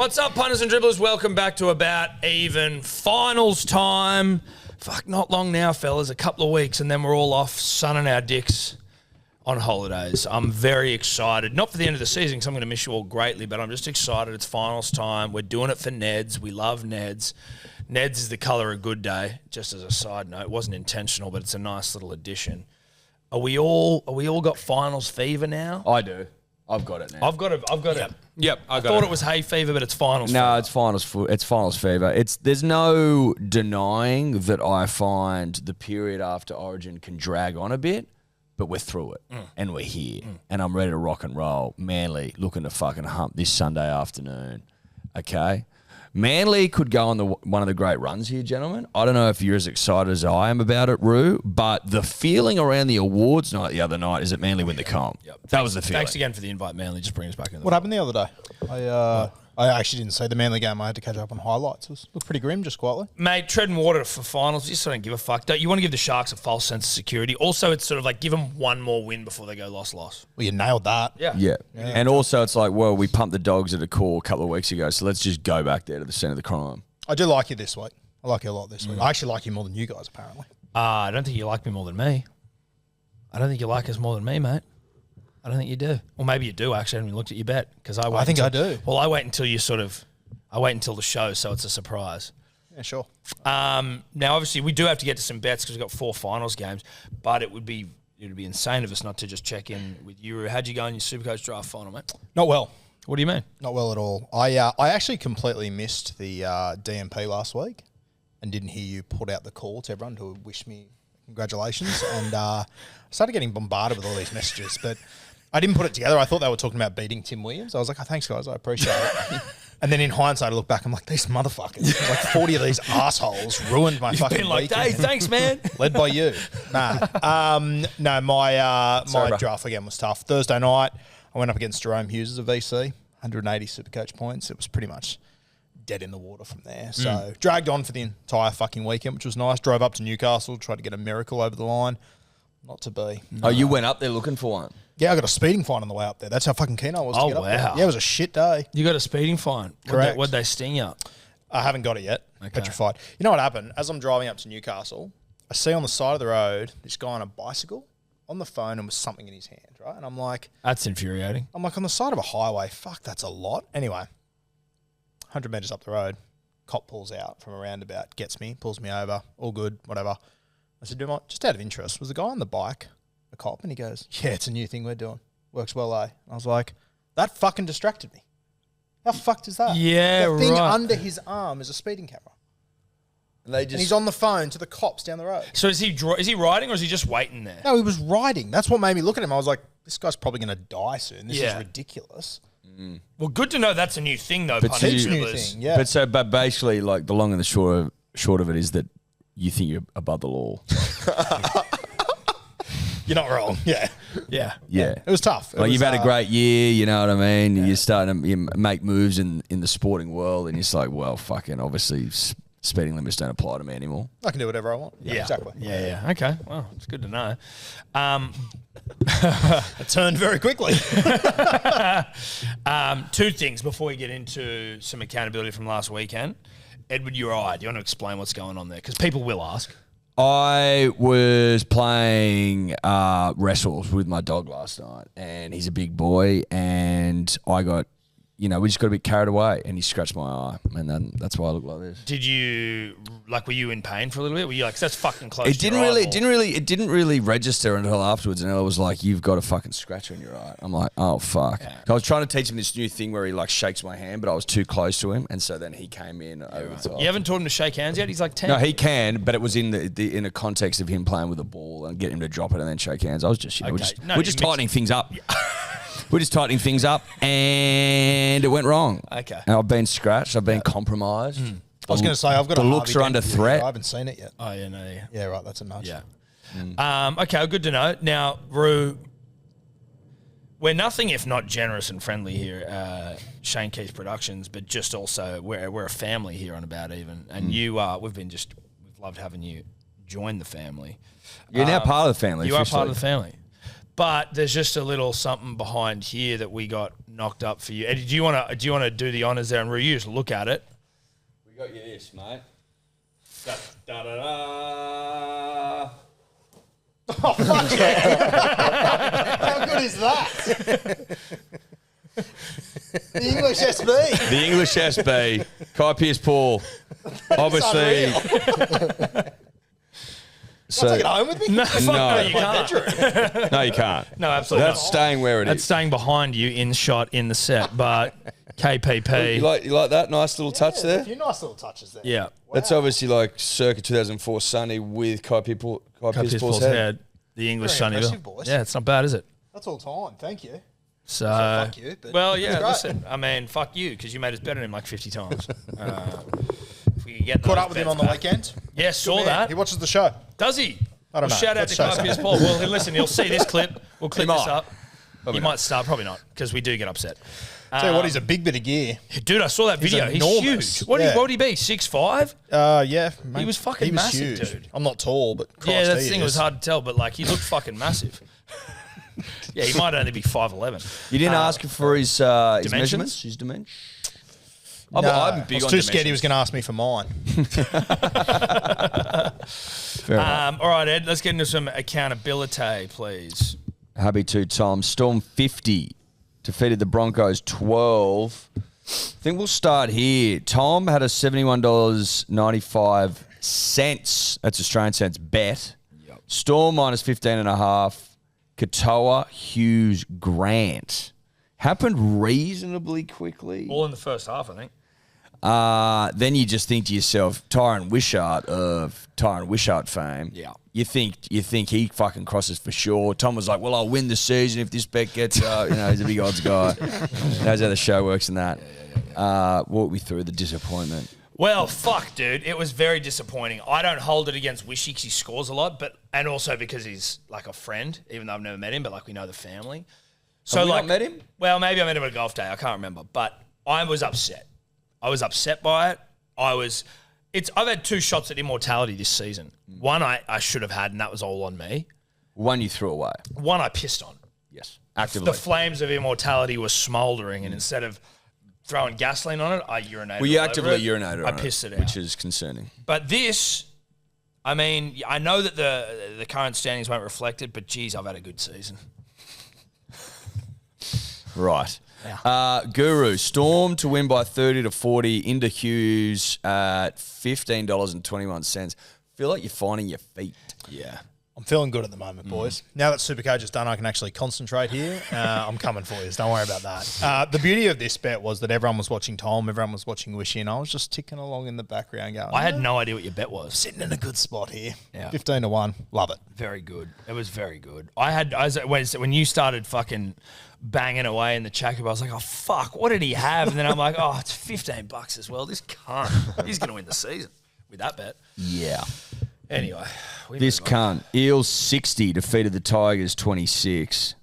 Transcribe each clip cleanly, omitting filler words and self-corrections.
What's up, punters and dribblers? Welcome back to About Even. Finals time. Fuck, not long now, fellas. A couple of weeks, and then we're all off sunning our dicks on holidays. I'm very excited. Not for the end of the season, because I'm going to miss you all greatly, but I'm just excited. It's finals time. We're doing it for Neds. We love Neds. Neds is the colour of good day. Just as a side note, it wasn't intentional, but it's a nice little addition. Are we all got finals fever now? I do. I've got it now. I've got it. Yep, I thought it was hay fever, but it's finals. No, fever. it's finals fever. There's no denying that I find the period after Origin can drag on a bit, but we're through it and we're here and I'm ready to rock and roll. Manly looking to fucking hump this Sunday afternoon. Okay. Manly could go on one of the great runs here, gentlemen. I don't know if you're as excited as I am about it, Roo, but the feeling around the awards night the other night is that Manly win the comp. Yep. That was the feeling. Thanks again for the invite, Manly. Just bring us back in. What happened the other day? I actually didn't see the Manly game. I had to catch up on highlights. It looked pretty grim, just quietly. Mate, treading water for finals. You just don't give a fuck. You want to give the Sharks a false sense of security. Also, it's sort of like give them one more win before they go loss. Well, you nailed that. Yeah. And also, it's like, well, we pumped the Dogs at a core a couple of weeks ago, so let's just go back there to the centre of the crime. I do like you this week. I like you a lot this week. I actually like you more than you guys, apparently. I don't think you like me more than me. I don't think you like us more than me, mate. I don't think you do. Well, maybe you do, actually. I haven't even looked at your bet. I think I do. Well, I wait until I wait until the show, so it's a surprise. Yeah, sure. Now, obviously, we do have to get to some bets because we've got 4 finals games, but it would be insane of us not to just check in with you. How'd you go in your Supercoach draft final, mate? Not well. What do you mean? Not well at all. I actually completely missed the DMP last week and didn't hear you put out the call to everyone to wish me congratulations. And I started getting bombarded with all these messages, but I didn't put it together. I thought they were talking about beating Tim Williams. I was like, oh, thanks, guys. I appreciate it. And then in hindsight, I look back, I'm like, these motherfuckers. Like 40 of these assholes ruined my fucking been like, weekend. hey, thanks, man. Led by you. No, my draft again was tough. Thursday night, I went up against Jerome Hughes as a VC, 180 Supercoach points. It was pretty much dead in the water from there. So dragged on for the entire fucking weekend, which was nice. Drove up to Newcastle, tried to get a miracle over the line. Not to be. Oh, you went up there looking for one? Yeah, I got a speeding fine on the way up there. That's how fucking keen I was to get up there. Wow. Yeah, it was a shit day. You got a speeding fine. Correct. What'd they sting you? I haven't got it yet. Okay. Petrified. You know what happened? As I'm driving up to Newcastle, I see on the side of the road this guy on a bicycle on the phone and with something in his hand, right? And I'm like... That's infuriating. I'm like, on the side of a highway, fuck, that's a lot. Anyway, 100 metres up the road, cop pulls out from a roundabout, gets me, pulls me over, all good, whatever. I said, just out of interest, was the guy on the bike a cop? And he goes, yeah, it's a new thing we're doing. Works well, eh? I was like, that fucking distracted me. How fucked is that? Yeah, the thing right. under his arm is a speeding camera. And they And he's on the phone to the cops down the road. So is he riding or is he just waiting there? No, he was riding. That's what made me look at him. I was like, this guy's probably going to die soon. This Yeah. is ridiculous. Well, good to know that's a new thing, though. But punters you- and New dribblers. thing, yeah. But basically, like the long and the short of it is that you think you're above the law. You're not wrong. Yeah. Yeah. Yeah. It was tough. Like you've had a great year, you know what I mean? Yeah. You're starting to make moves in the sporting world, and it's like, well, fucking obviously speeding limits don't apply to me anymore. I can do whatever I want. Yeah. Exactly. Yeah. Okay. Well, it's good to know. It turned very quickly. 2 things before we get into some accountability from last weekend. Edward, you're right. Do you want to explain what's going on there? Because people will ask. I was playing wrestles with my dog last night, and he's a big boy, and I got, we just got a bit carried away, and he scratched my eye, and then that's why I look like this. Did you, were you in pain for a little bit? Were you like, that's fucking close It to didn't your really, eyeball? it didn't really register until afterwards, and Ella was like, "You've got a fucking scratch on your eye." I'm like, "Oh fuck!" Yeah. I was trying to teach him this new thing where he like shakes my hand, but I was too close to him, and so then he came in over the top. You haven't taught him to shake hands yet? He's like 10. No, he can, but it was in the in a context of him playing with a ball and get him to drop it and then shake hands. I was just, Okay. we're No, just you tightening things up. We're just tightening things up, and it went wrong. Okay. And I've been scratched. I've been compromised. I was going to say, I've got the a looks Harvey are under Dent threat. I haven't seen it yet. Oh, yeah, no, yeah. Yeah, right. That's a nudge. Yeah. Okay, well, good to know. Now, Roo, we're nothing if not generous and friendly here, Shane Keith Productions, but just also we're a family here on About Even, and we've loved having you join the family. You're now part of the family. You are officially. part of the family. But there's just a little something behind here that we got knocked up for you. Eddie, do you want to do the honours there and you just look at it? We got you this, mate. Da-da-da. Oh, fuck yeah. How good is that? The English SB. The English SB. Kai Pearce-Paul. Obviously. So, take it home with me? No, you can't. No, you can't. No, absolutely That's not. staying where it That's is. staying behind you in shot in the set, but KPP. You like that nice little touch there? A few nice little touches there. Yeah. Wow. That's obviously like circa 2004 Sunny with Kai Pearce-Paul's head. The English Very Sunnyville. impressive, boys. Yeah, it's not bad, is it? That's all time. Thank you. So, fuck you, but well, it's yeah, great. listen, I mean, fuck you, because you made us bet on him like 50 times. If we could get Caught those up with him bets on the back. weekend. Yeah, saw Man, that. He watches the show. Does he? I don't know. Shout out Let's to show Kai some. Pearce-Paul. Well, listen, he'll see this clip. We'll clip this might. up. He might start, probably not, because we do get upset. Tell you what, he's a big bit of gear. Dude, I saw that video. He's enormous. huge. What Yeah. would he be? 6'5"? Yeah. Mate, He was fucking massive, huge. dude. I'm not tall, but Christ, Yeah, that he thing is. was hard to tell, but like he looked fucking massive. Yeah, he might only be 5'11". You didn't ask for his dimensions? measurements, his dimensions? No, I'm big I was on too scared he was dimensions. going to ask me for mine. Fair enough. All right, Ed, let's get into some accountability, please. Happy to, Tom. Storm 50 defeated the Broncos 12. I think we'll start here. Tom had a $71.95, that's Australian cents, bet. Yep. Storm minus 15.5. Katoa, Hughes, Grant. Happened reasonably quickly. All in the first half, I think. Then you just think to yourself, Tyron Wishart of Tyron Wishart fame. Yeah. You think he fucking crosses for sure. Tom was like, well, I'll win the season if this bet gets, he's a big odds guy. Knows how the show works and that. Walk me through the disappointment. Well, fuck, dude. It was very disappointing. I don't hold it against Wishy because he scores a lot, and also because he's like a friend, even though I've never met him, but like we know the family. So Have we like, not met him? Well, maybe I met him at a golf day. I can't remember, but I was upset. I was upset by it. I've had 2 shots at immortality this season. One I should have had, and that was all on me. One you threw away. One I pissed on. Yes. Actively. The flames of immortality were smouldering, and instead of throwing gasoline on it, I urinated. Well, you all actively over it. urinated on I pissed it out. which is concerning. But this, I mean, I know that the current standings won't reflect it, but geez, I've had a good season. Right. Yeah. Guru, Storm to win by 30-40 into Hughes at $15.21. Feel like you're finding your feet. Yeah. I'm feeling good at the moment, boys. Now that Supercoach is done, I can actually concentrate here. I'm coming for you. Don't worry about that. The beauty of this bet was that everyone was watching Tom, everyone was watching Wishy, and I was just ticking along in the background going, I had no idea what your bet was. sitting in a good spot here. Yeah. 15-1. Love it. Very good. It was very good. When you started fucking banging away in the checkerboard, I was like, oh, fuck, what did he have? And then I'm like, oh, it's $15 as well. This cunt, he's going to win the season with that bet. Yeah. Anyway. This cunt. Eels 60 defeated the Tigers 26.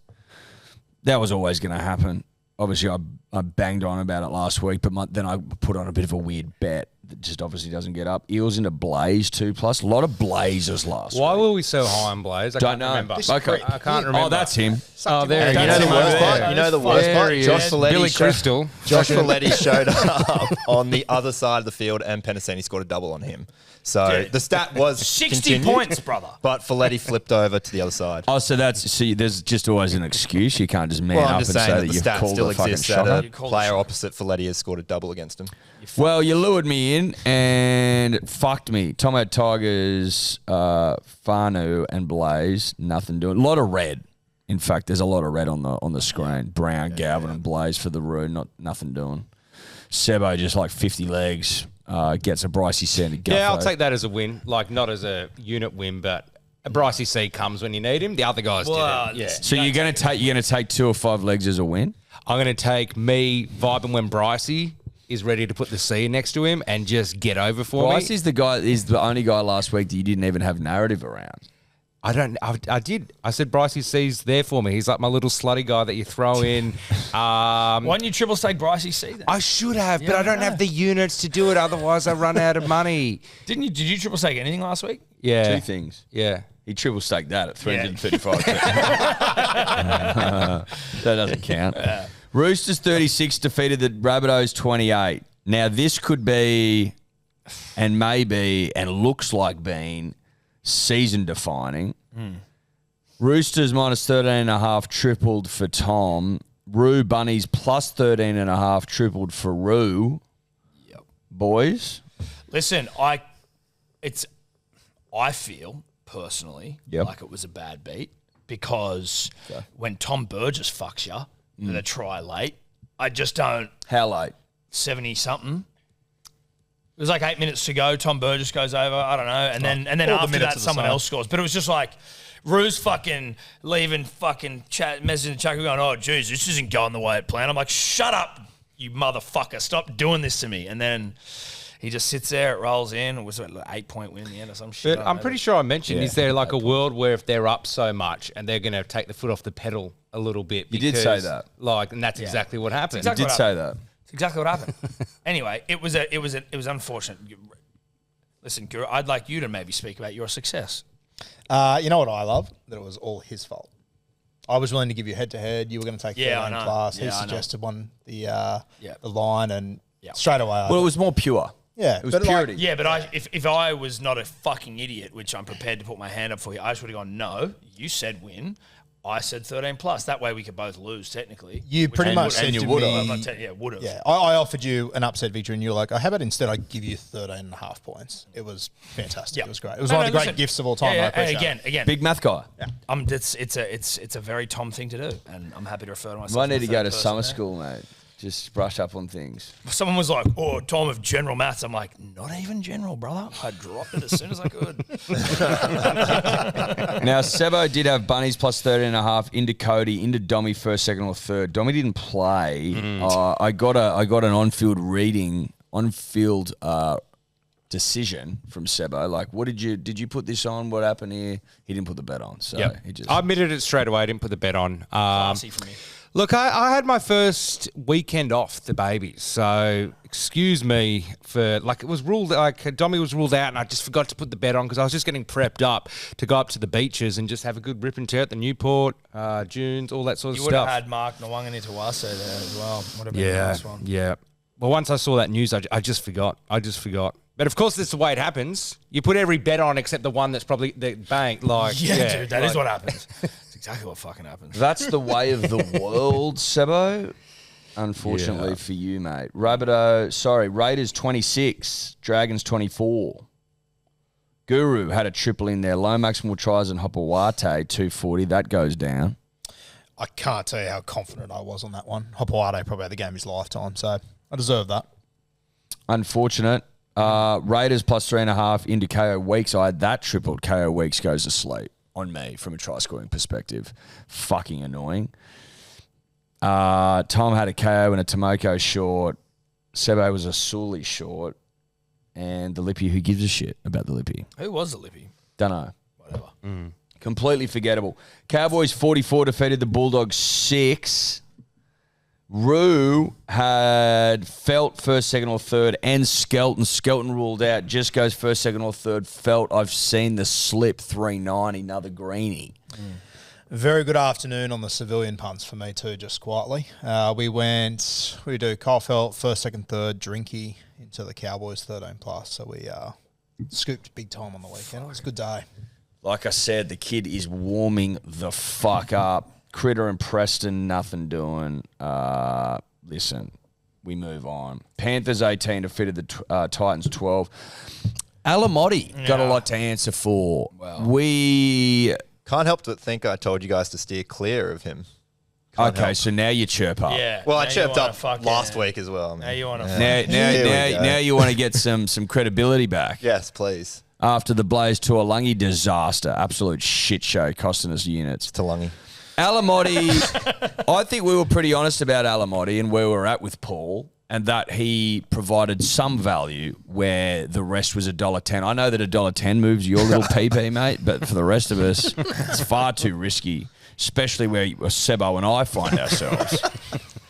That was always going to happen. Obviously, I banged on about it last week, but then I put on a bit of a weird bet that just obviously doesn't get up. Eels into Blaze 2+. A lot of Blazers last Why week. were we so high on Blaze? I Don't can't know. remember. Okay. I can't remember. Oh, that's him. Oh, there You he know is. the worst part? There. You know the worst There part? he Josh is. Folletti Billy showed- Crystal. Josh Folletti showed up on the other side of the field, and Penasini scored a double on him. So Dude. the stat was 60 continued, points, brother. but Folletti flipped over to the other side. Oh, so there's just always an excuse. You can't just man Well, up I'm and just say saying that that the you've stat called still a fucking exists that shot. You a called player a shot. opposite Folletti has scored a double against him. Well, you lured me in and fucked me. Tom had Tigers, Fanu and Blaze. Nothing doing. A lot of red. In fact, there's a lot of red on the screen. Brown, Galvin and Blaze for the Roo. Nothing doing. Sebo just like 50 legs. Gets a Brycey Sandy. Yeah, I'll take that as a win. Like, not as a unit win, but a Brycey C comes when you need him. The other guys Well, didn't. Yeah. So you're gonna take 2 or 5 legs as a win. I'm going to take me vibing when Brycey is ready to put the C next to him and just get over for Bryce me. is the only guy last week that you didn't even have narrative around. I did. I said Brycey C's there for me. He's like my little slutty guy that you throw in. Why didn't you triple stake Brycey C then? I should have, but I don't have the units to do it. Otherwise, I run out of money. Did you triple stake anything last week? Yeah. 2 things. Yeah. He triple staked that at 335. That doesn't count. Roosters 36 defeated the Rabbitohs 28. Now, this could be and maybe and looks like being season defining. Roosters minus 13.5 tripled for Tom. Roo Bunnies plus 13.5 tripled for Roo. Yep. Boys. Listen, I feel personally like it was a bad beat because when Tom Burgess fucks you with a try late, I just don't. How late? 70-something. It was like 8 minutes to go. Tom Burgess goes over. I don't know. And then All the after minutes that, of the someone side. else scores. But it was just like Roo's fucking leaving fucking messaging the chat going, oh, geez, this isn't going the way it planned. I'm like, shut up, you motherfucker. Stop doing this to me. And then he just sits there. It rolls in. It was an 8-point win in the end or some shit. But I'm pretty sure I mentioned, is there like a world where if they're up so much and they're going to take the foot off the pedal a little bit? You did say that. And that's exactly what happened. Exactly You did say that. It's exactly what happened. Anyway, it was unfortunate. Listen, Guru, I'd like you to maybe speak about your success. You know what I love? That it was all his fault. I was willing to give you head-to-head. You were going to take 13 I know. plus. Yeah, He I know. suggested the line, and straight away. Well, it was more pure. Yeah, It was but like- purity. Yeah, but if I was not a fucking idiot, which I'm prepared to put my hand up for you, I just would have gone, no, you said win. I said 13 plus. That way we could both lose, technically. You pretty much said to would me, have. Would have. yeah, I offered you an upset victory, and you were like, how about instead I give you 13.5 points? It was fantastic. Yeah. It was great. It was one of the great gifts of all time. I appreciate it. Again, Big math guy. it's a very Tom thing to do, and I'm happy to refer to myself. Might need as to the go third to person summer there. school, mate. Just brush up on things. Someone was like, "Oh, Tom of general maths." I'm like, "Not even general, brother. I dropped it as soon as I could." Now, Sebo did have Bunnies plus 13.5 into Cody, into Dommy first, second, or third. Dommy didn't play. I got an on-field decision from Sebo. Like, what did you put this on? What happened here? He didn't put the bet on. So he just I admitted it straight away. I didn't put the bet on. Classy for me. Look, I had my first weekend off the baby, so excuse me for it was ruled Dommy was ruled out, and I just forgot to put the bet on because I was just getting prepped up to go up to the beaches and just have a good rip and tear at the Newport, Dunes, all that sort of You would have stuff. had Mark Nawangani-Tawase there as well. Would have been a nice one. Yeah. Well, once I saw that news, I just forgot. But of course, that's the way it happens. You put every bet on except the one that's probably the bank. Dude, that is what happens. It's exactly what fucking happens. That's the way of the world, Sebo. Unfortunately for you, mate. Raiders 26, Dragons 24. Guru had a triple in there. Low maximal tries and Hopawate 240. That goes down. I can't tell you how confident I was on that one. Hopawade probably had the game of his lifetime, so I deserve that. Unfortunate. Raiders plus 3.5 into KO Weeks. I had that tripled. KO Weeks goes to sleep on me from a try scoring perspective. Fucking annoying. Tom had a KO and a Tomoko short. Sebo was a Sully short. And the Lippy, who gives a shit about the Lippy? Who was the Lippy? Don't know. Whatever. Completely forgettable. Cowboys 44 defeated the Bulldogs 6. Roo had Felt first, second, or third, and Skelton. Skelton ruled out. Just goes first, second, or third. Felt, I've seen the slip 390, another greenie. Very good afternoon on the civilian punts for me too, just quietly. We do Kyle Felt, first, second, third, Drinky into the Cowboys 13 plus. So we scooped big time on the weekend. It was a good day. Like I said, the kid is warming the fuck up. Critter and Preston, nothing doing. Listen, we move on. Panthers 18 defeated the Titans 12. Alamotti got a lot to answer for. Wow. We... Can't help but think I told you guys to steer clear of him. Okay, so now you chirp up. Yeah. Well, I now you chirped wanna up last week as well. Now you want to. Now you want to get some credibility back. Yes, please. After the Blaze Tuolungi disaster. Absolute shit show costing us units. Talangi. Alamotti, I think we were pretty honest about Alamotti and where we're at with Paul, and that he provided some value where the rest was $1.10. I know that $1.10 moves your little PP, mate, but for the rest of us, it's far too risky, especially where Sebo and I find ourselves.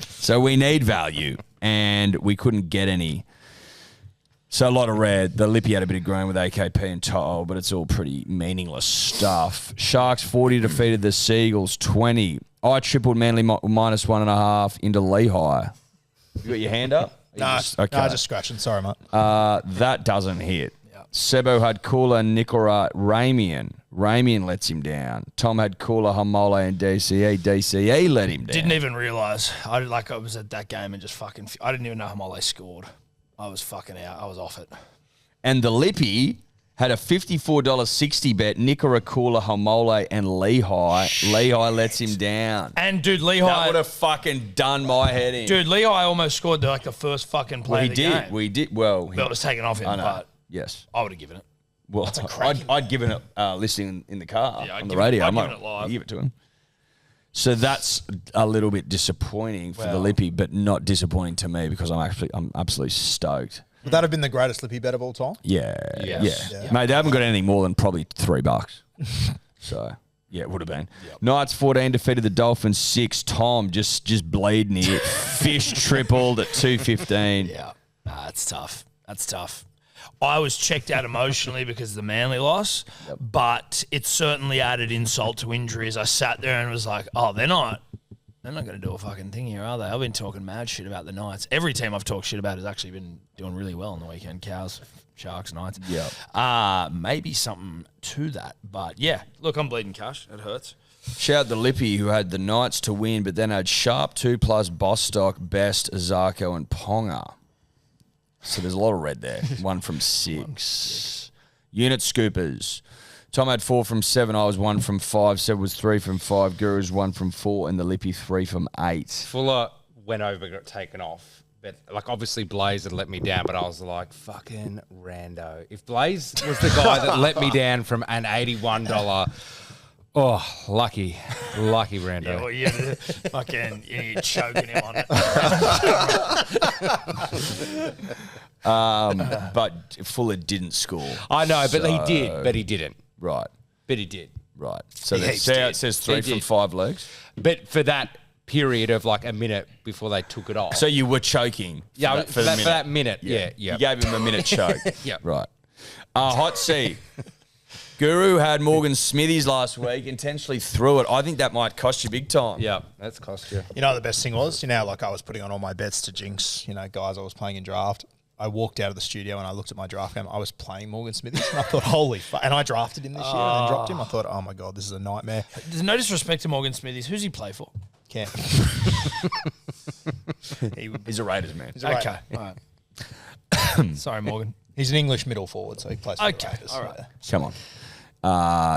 So we need value, and we couldn't get any. So a lot of red. The Lippy had a bit of grain with AKP and Toto, but it's all pretty meaningless stuff. Sharks 40 defeated the Seagulls 20. I tripled Manly minus 1.5 into Lehigh. You got your hand up? Just scratching. Sorry, mate. That doesn't hit. Sebo had Kula, Nicola, Ramian. Ramian lets him down. Tom had Kula, Hamole, and DCE. DCE let him down. Didn't even realise. I was at that game and just fucking... I didn't even know Hamole scored. I was fucking out. I was off it. And the Lippy had a $54.60 bet. Nicola, Kula, Hamole, and Lehigh. Lehigh lets him down. And, dude, That Lehigh... would have fucking done my head in. Dude, Lehigh almost scored the first fucking play of the game. We did. Well, But it was taken off him, I know. but Yes. I would have given it. Well, I'd given it listening in the car Yeah, I'd on the give it- radio. I'd I might give it live. give it to him. So that's a little bit disappointing for the Lippy, but not disappointing to me because I'm absolutely stoked. Would that have been the greatest Lippy bet of all time? Yeah. Mate, they haven't got anything more than probably $3. So yeah, it would have been. Knights 14 defeated the Dolphins 6. Tom just bleeding here. Fish tripled at 2.15. Yeah. That's tough. That's tough. I was checked out emotionally because of the Manly loss, but it certainly added insult to injury as I sat there and was like, oh, they're not going to do a fucking thing here, are they? I've been talking mad shit about the Knights. Every team I've talked shit about has actually been doing really well on the weekend. Cows, Sharks, Knights. Yeah. Maybe something to that. But, yeah, look, I'm bleeding cash. It hurts. Shout out the Lippy who had the Knights to win, but then had Sharp 2+, Bostock, Best, Zarko, and Ponga. So there's a lot of red there. 1 from 6. Unit Scoopers. Tom had 4 from 7. I was 1 from 5. Seb was 3 from 5. Guru's 1 from 4. And the Lippy 3 from 8. Fuller went over, got taken off. But, obviously Blaze had let me down, but I was like, fucking rando. If Blaze was the guy that let me down from an $81... Oh, lucky rando. Yeah, well, you're fucking you're choking him on it. But Fuller didn't score. I know, but he did, but he didn't. Right. But he did. Right. So He that's did. it says 3 He from did. 5 legs. But for that period of a minute before they took it off. So you were choking. yeah, for that minute. Yeah. You gave him a minute choke. Yeah. Right. Hot seat. Guru had Morgan Smithies last week, intentionally threw it. I think that might cost you big time. Yeah, that's cost you. You know what the best thing was? I was putting on all my bets to jinx, guys I was playing in draft. I walked out of the studio and I looked at my draft game. I was playing Morgan Smithies and I thought, holy fuck. And I drafted him this year and then dropped him. I thought, oh my God, this is a nightmare. There's no disrespect to Morgan Smithies. Who's he play for? Can't. He's a Raiders man. He's a Raider. Okay. All right. Sorry, Morgan. He's an English middle forward, so he plays for the Okay, Raiders. all right. Come on.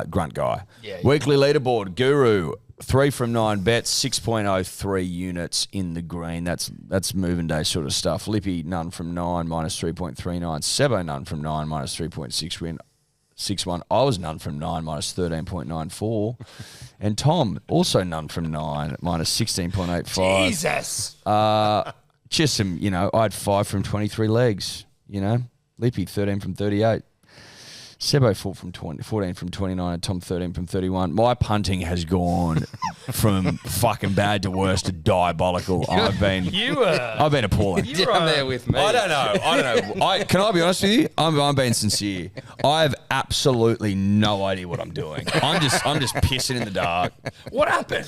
Grunt guy. Yeah. Weekly leaderboard. Guru, 3 from 9 bets, 6.03 units in the green. That's moving day sort of stuff. Lippy, none from 9, minus 3.39. Sebo, none from 9, minus 3.61. I was none from 9, minus 13.94. And Tom, also none from 9, minus 16.85. Jesus. Just some, I had 5 from 23 legs, Lippy, 13 from 38. Sebo 14 from 29 and Tom 13 from 31. My punting has gone from fucking bad to worse to diabolical. I've been appalling. You Down there with me. I don't know. Can I be honest with you? I'm being sincere. I have absolutely no idea what I'm doing. I'm just pissing in the dark. What happened?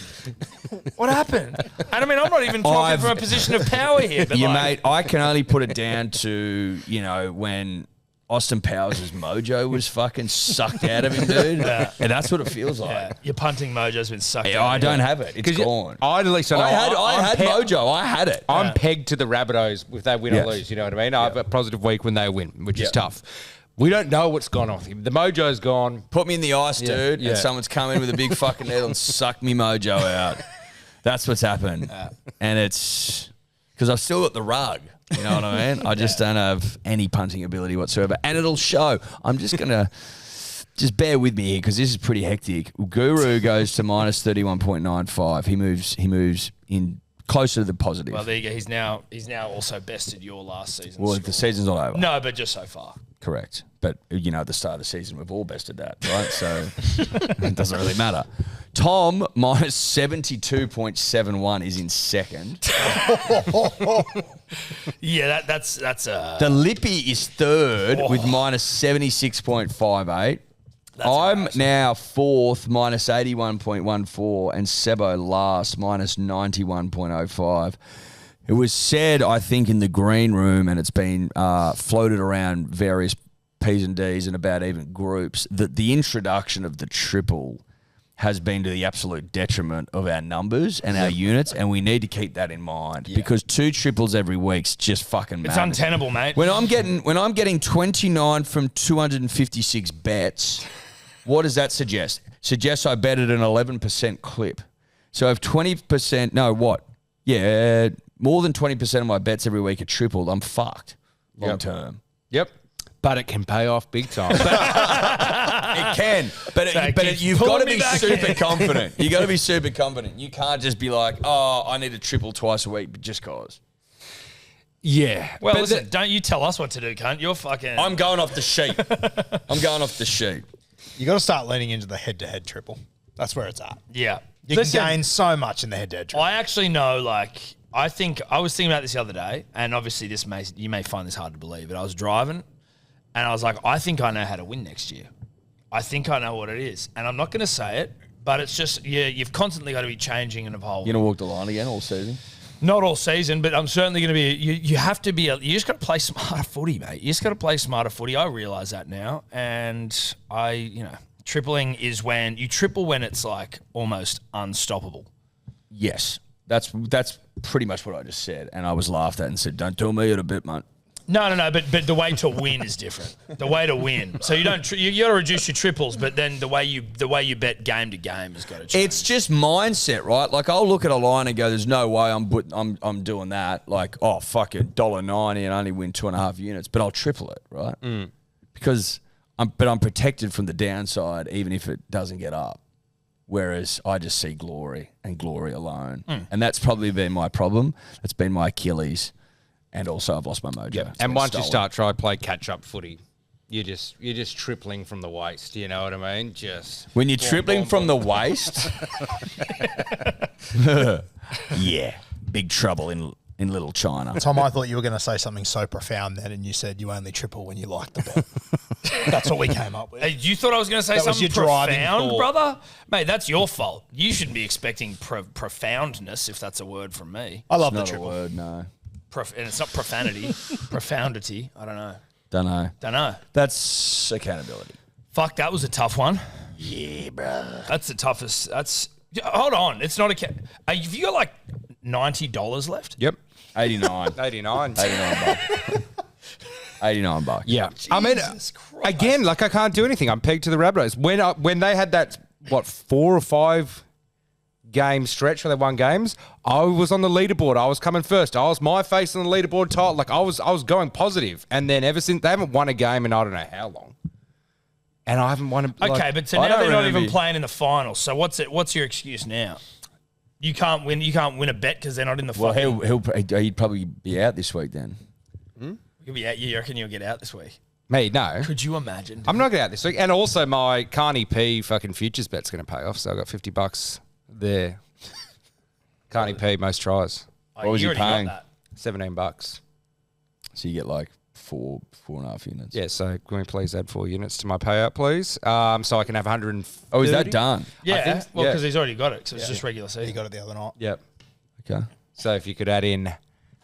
What happened? And I mean, I'm not even talking from a position of power here. But Mate, I can only put it down to, when Austin Powers' mojo was fucking sucked out of him, dude. And that's what it feels like. Your punting mojo's been sucked out. I don't have it. It's gone. At least I know. I had I'm mojo. I had it. I'm pegged to the Rabbitohs if they win Yes. or lose. You know what I mean? I have a positive week when they win, which is tough. We don't know what's gone off him. The mojo's gone. Put me in the ice, dude, Yeah. and someone's come in with a big fucking needle and sucked me mojo out. That's what's happened. And it's because I've still got the rug. You know what I mean? I just don't have any punting ability whatsoever. And it'll show. I'm just going to just bear with me here because this is pretty hectic. Guru goes to minus 31.95. He moves in closer to the positive. Well, there you go. He's now also bested your last season. Well, the season's not over. No, but just so far. Correct. But, at the start of the season, we've all bested that, right? So it doesn't really matter. Tom, minus 72.71, is in second. Yeah, that's The Lippy is third with minus 76.58. I'm embarrassing. now fourth, minus 81.14, and Sebo last, minus 91.05. It was said, I think, in the green room, and it's been floated around various P's and D's and about even groups, that the introduction of the triple has been to the absolute detriment of our numbers and our units, and we need to keep that in mind because 2 triples every week's just fucking It's madness. untenable, mate. When I'm getting 29 from 256 bets, what does that suggest? Suggests I bet at an 11% clip. So if 20%, no, what? Yeah, more than 20% of my bets every week are tripled, I'm fucked long term. Yep. But it can pay off big time. It can, but you've got to be super confident. You got to be super confident. You can't just be like, oh, I need a triple twice a week, just cause. Yeah. Well, But listen, don't you tell us what to do, cunt. You're fucking... I'm going off the sheet. I'm going off the sheet. You got to start leaning into the head-to-head triple. That's where it's at. Yeah. You can gain so much in the head-to-head triple. I actually know, like, I think I was thinking about this the other day, and obviously you may find this hard to believe, but I was driving, and I was like, I think I know how to win next year. I think I know what it is, and I'm not going to say it, but it's just you've constantly got to be changing and evolving. You gonna walk the line again all season? Not all season, but I'm certainly going to be. You have to be. You just got to play smarter footy, mate. You just got to play smarter footy. I realise that now, and tripling is when you triple when it's like almost unstoppable. Yes, that's pretty much what I just said, and I was laughed at and said, "Don't tell me it a bit, mate." No, but the way to win is different. The way to win. So you don't you got to reduce your triples, but then the way you bet game to game has got to change. It's just mindset, right? Like I'll look at a line and go, "There's no way I'm doing that." Like, oh fuck it, $1.90 and only win 2.5 units, but I'll triple it, right? Because I'm protected from the downside, even if it doesn't get up. Whereas I just see glory and glory alone, and that's probably been my problem. That's been my Achilles. And also, I've lost my mojo. Yeah. And once you start trying to play catch-up footy, you're just tripling from the waist. You know what I mean? Just when you're tripling from the waist, yeah, big trouble in Little China. Tom, I thought you were going to say something so profound then, and you said you only triple when you like the bet. That's what we came up with. Hey, you thought I was going to say That was something your driving profound, thought. brother? Mate, that's your fault. You shouldn't be expecting profoundness, if that's a word from me. I love the Not a triple. word, no. And it's not profanity. Profundity. I don't know. Don't know. Don't know. That's accountability. Fuck, that was a tough one. Yeah, bro. That's the toughest. Hold on. It's not a... Have you got like $90 left? Yep. 89. 89. 89 bucks. 89 bucks. Yeah. I mean, again, like I can't do anything. I'm pegged to the Rabbitohs. When they had that, 4 or 5 game stretch where they won games, I was on the leaderboard. I was coming first. I was my face on the leaderboard title. Like I was going positive. And then ever since, they haven't won a game in I don't know how long. And I haven't won a... Okay, but so I now don't they're not remember even you- playing in the finals. So what's your excuse now? You can't win a bet because they're not in the Well, fucking... he'd probably be out this week then. You'll be out. You reckon you'll get out this week? Me, no. Could you imagine? I'm not going out this week. And also my Carney P fucking futures bet's going to pay off. So I got $50 there. Carney P, most tries. What was he paying? $17. So you get like 4.5 units. Yeah, so can we please add 4 units to my payout, please? So I can have 130. Oh, is that done? Yeah, think- well, yeah. because he's already got it. So it's just regular season. He got it the other night. Yep. Okay. So if you could add in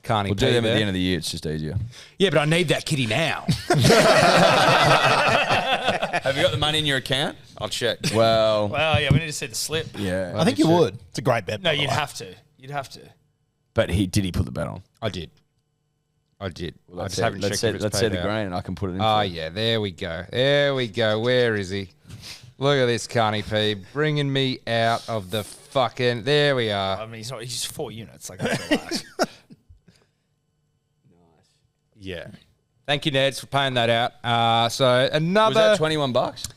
Carney We'll P do them at there. the end of the year. It's just easier. Yeah, but I need that kitty now. Have you got the money in your account? I'll check. Well, Well, yeah, we need to see the slip. yeah. I think you would. It's a great bet. No, by the you'd way. have to. You'd have to. But did he put the bet on? I did. I Let's just haven't checked if it's Let's paid say the out. grain and I can put it in. Oh, for you. yeah, there we go. There we go. Where is he? Look at this, Carney P, bringing me out of the fucking... There we are. I mean, he's 4 units. Like, that's relax. Yeah. Thank you, Neds, for paying that out. So another... Was that $21?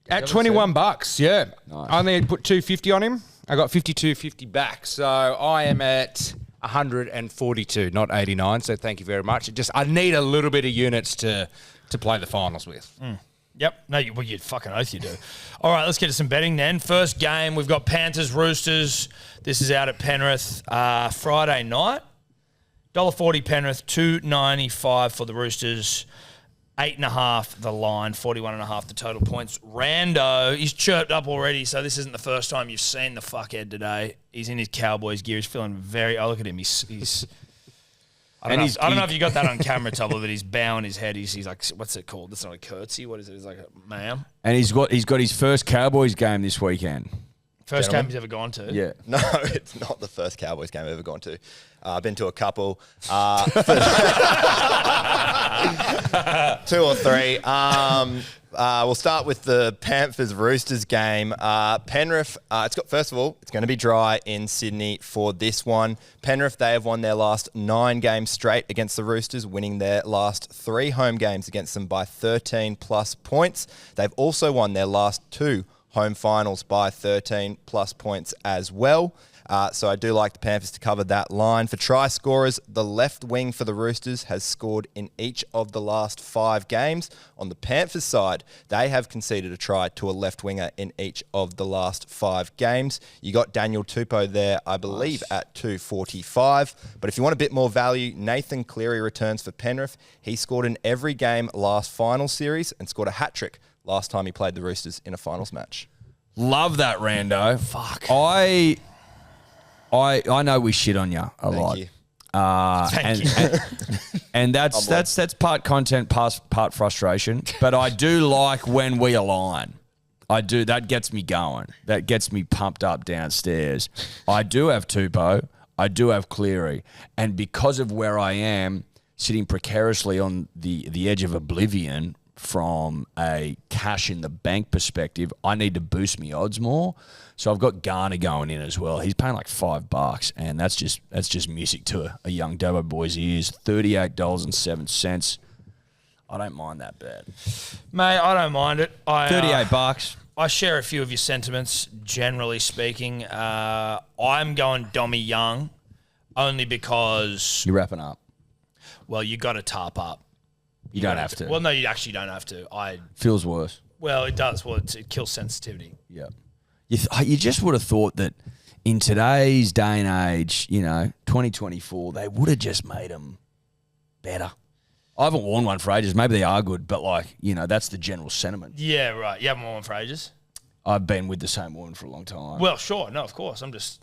At $21, yeah. Nice. I only put $250 on him. I got $52.50 back. So I am at 142, not 89. So thank you very much. I need a little bit of units to play the finals with. Yep. No, you'd fucking oath you do. All right, let's get to some betting then. First game, we've got Panthers Roosters. This is out at Penrith Friday night. $1.40 Penrith, $2.95 for the Roosters. 8.5 the line, 41.5 the total points. Rando, he's chirped up already, so this isn't the first time you've seen the fuckhead today. He's in his Cowboys gear. He's feeling very... Oh, look at him. He's I don't know if you got that on camera, Tubble, but he's bowing his head. He's like, what's it called? That's not a curtsy. What is it? It's like a ma'am. And he's got his first Cowboys game this weekend. First game he's ever gone to. Yeah. No, it's not the first Cowboys game I've ever gone to. I've been to a couple. 2 or 3. We'll start with the Panthers Roosters game. Penrith, first of all, it's going to be dry in Sydney for this one. Penrith, they have won their last 9 games straight against the Roosters, winning their last 3 home games against them by 13 plus points. They've also won their last 2 home finals by 13 plus points as well. So I do like the Panthers to cover that line. For try scorers, the left wing for the Roosters has scored in each of the last 5 games. On the Panthers side, they have conceded a try to a left winger in each of the last 5 games. You got Daniel Tupou there, I believe, at 245. But if you want a bit more value, Nathan Cleary returns for Penrith. He scored in every game last final series and scored a hat-trick last time he played the Roosters in a finals match. Love that, Rando. Fuck. I know we shit on you a lot. Thank you. And that's part content, part frustration. But I do like when we align. I do. That gets me going. That gets me pumped up downstairs. I do have Tupou. I do have Cleary. And because of where I am, sitting precariously on the edge of oblivion from a cash in the bank perspective, I need to boost me odds more. So I've got Garner going in as well. He's paying like $5, and that's just music to a young Dubbo boy's ears. $38.07. I don't mind that bad, Mate, I don't mind it. $38. I share a few of your sentiments, generally speaking. I'm going Dommy Young only because... You're wrapping up. Well, you got to tarp up. You don't have to. Well, no, you actually don't have to. Feels worse. Well, it does. Well, it kills sensitivity. Yeah. You just would have thought that in today's day and age, 2024, they would have just made them better. I haven't worn one for ages. Maybe they are good, but that's the general sentiment. Yeah, right. You haven't worn one for ages? I've been with the same woman for a long time. Well, sure. No, of course. I'm just...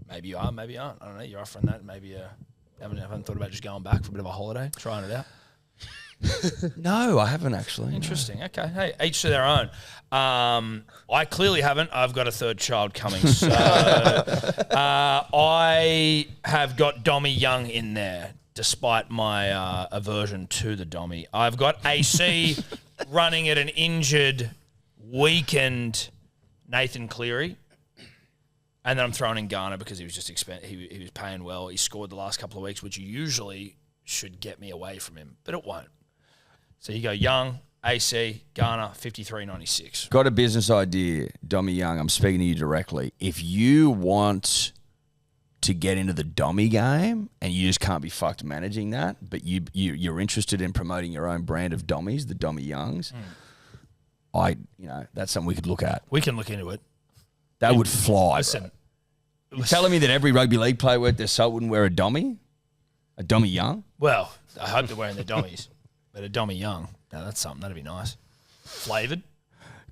Maybe you are, maybe you aren't. I don't know. You're offering that. Maybe you haven't thought about just going back for a bit of a holiday, trying it out. No, I haven't actually. Interesting. No. Okay. Hey, each to their own. I clearly haven't. I've got a third child coming. So I have got Dommy Young in there, despite my aversion to the Dommy. I've got AC running at an injured, weakened Nathan Cleary. And then I'm throwing in Garner because he was just he was paying well. He scored the last couple of weeks, which usually should get me away from him, but it won't. So you go Young, AC, Garner, 53.96. Got a business idea, Dommy Young. I'm speaking to you directly. If you want to get into the Dommy game and you just can't be fucked managing that, but you're interested in promoting your own brand of Dommies, the Dommy Youngs, that's something we could look at. We can look into it. That would fly. Listen. You're telling me that every rugby league player worth their salt wouldn't wear a Dommy? A Dommy Young? Well, I hope they're wearing their Dommies. But a Dommy Young, now that's something. That'd be nice. Flavoured?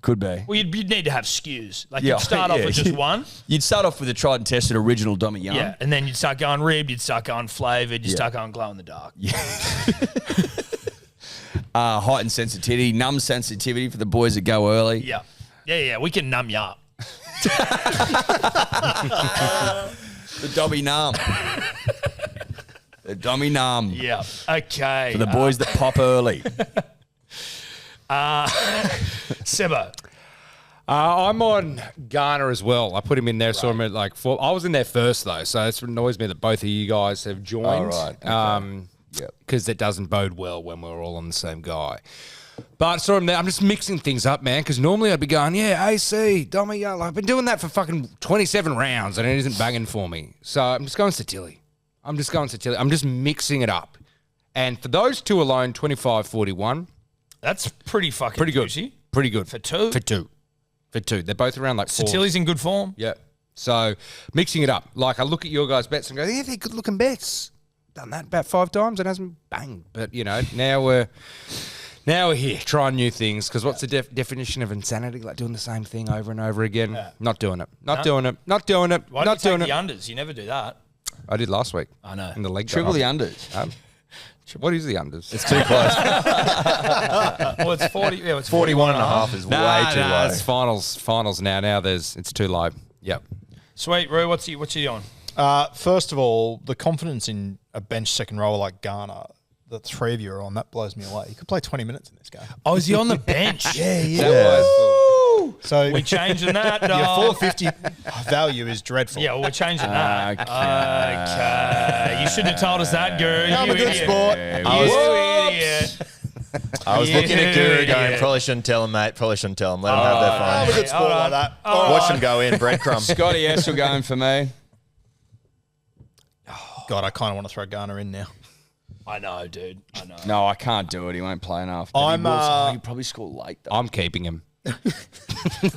Could be. Well, you'd need to have skews. You'd start off with just one. You'd start off with a tried and tested original Dommy Young. Yeah, and then you'd start going ribbed, you'd start going flavoured, you'd start going glow in the dark. Yeah. Heightened sensitivity, numb sensitivity for the boys that go early. Yeah. Yeah, we can numb you up. The Dommy numb. The Dommy numb. Yeah. Okay. For the boys that pop early. Sebo. I'm on Garner as well. I put him in there, so I'm at 4. I was in there first, though, so it annoys me that both of you guys have joined. Oh, right. Okay. Because that doesn't bode well when we're all on the same guy. But so I'm just mixing things up, man, because normally I'd be going, AC, Dommy Young. I've been doing that for fucking 27 rounds, and it isn't banging for me. So I'm just going Satilli. I'm just mixing it up. And for those two alone, 25.41. That's pretty fucking pretty good. juicy. Pretty good. For two? For two. They're both around 4. Satilli's in good form. Yeah. So mixing it up. I look at your guys' bets and go, they're good-looking bets. done that about 5 times and hasn't banged. But, now we're here trying new things because what's the definition of insanity? Like doing the same thing over and over again? Yeah. Not doing it. Not doing it. Not doing it. Why Not don't doing you it. take the unders? You never do that. I did last week. I know. In the leg Triple the drive. unders. What is the unders? It's too close. Well, it's 40. Yeah, it's 41 and a half is way too low. It's finals now. Now it's too low. Yep. Sweet, Roo. What's you doing? First of all, the confidence in a bench second rower like Garner, the 3 of you are on, that blows me away. You could play 20 minutes in this game. Oh, is he on the bench? So We changing that. your dog. 450 value is dreadful. Yeah, well, we're changing that. Okay. Okay. You shouldn't have told us that, Guru. I'm You a good idiot. sport. You idiot. I was looking at Guru Yeah. going, probably shouldn't tell him, mate. Probably shouldn't tell him. Let him have their I'm fun. a good sport All like right. that. Watch him go in, breadcrumb. Scotty Essel going for me. God, I kind of want to throw Garner in now. I know, dude. I know. No, I can't do it. He won't play enough. But I'm, he'll probably score late though. I'm keeping him.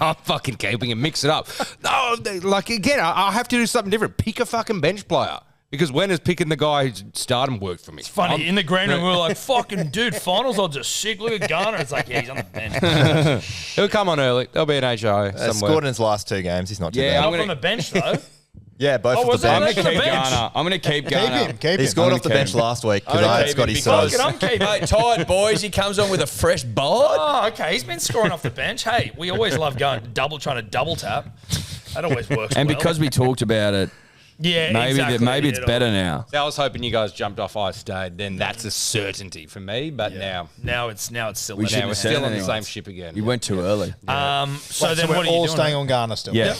I'm fucking keeping him. Mix it up. No, like again, I have to do something different. Pick a fucking bench player. Because when is picking the guy who's stardom worked for me? It's Funny, in the green room, we were like, fucking dude, finals odds are sick. Look at Garner. It's like, yeah, he's on the bench. He'll come on early. There'll be an HO somewhere. Scored in his last 2 games. He's not too Yeah, bad. Not from the bench, though. Yeah, both Oh, off was the that bench. on the keep bench? Garner. I'm going to keep Keep Garner. him. Keep He him. scored off the keep bench him. last week because I had Scotty because- sauce. I'm keeping. Mate, tired boys. He comes on with a fresh bod. Oh, okay. He's been scoring off the bench. Hey, we always love trying to double tap. That always works. And well. because we talked about it, yeah, maybe exactly. maybe it's It'll- better now. I was hoping you guys jumped off. I stayed. Then that's a certainty for me. But now Now it's still. We in shouldn't there. we're have said still on the anything. same ship again. You went too early. So Wait, then we're what are you all doing? staying on Garner still. Yeah.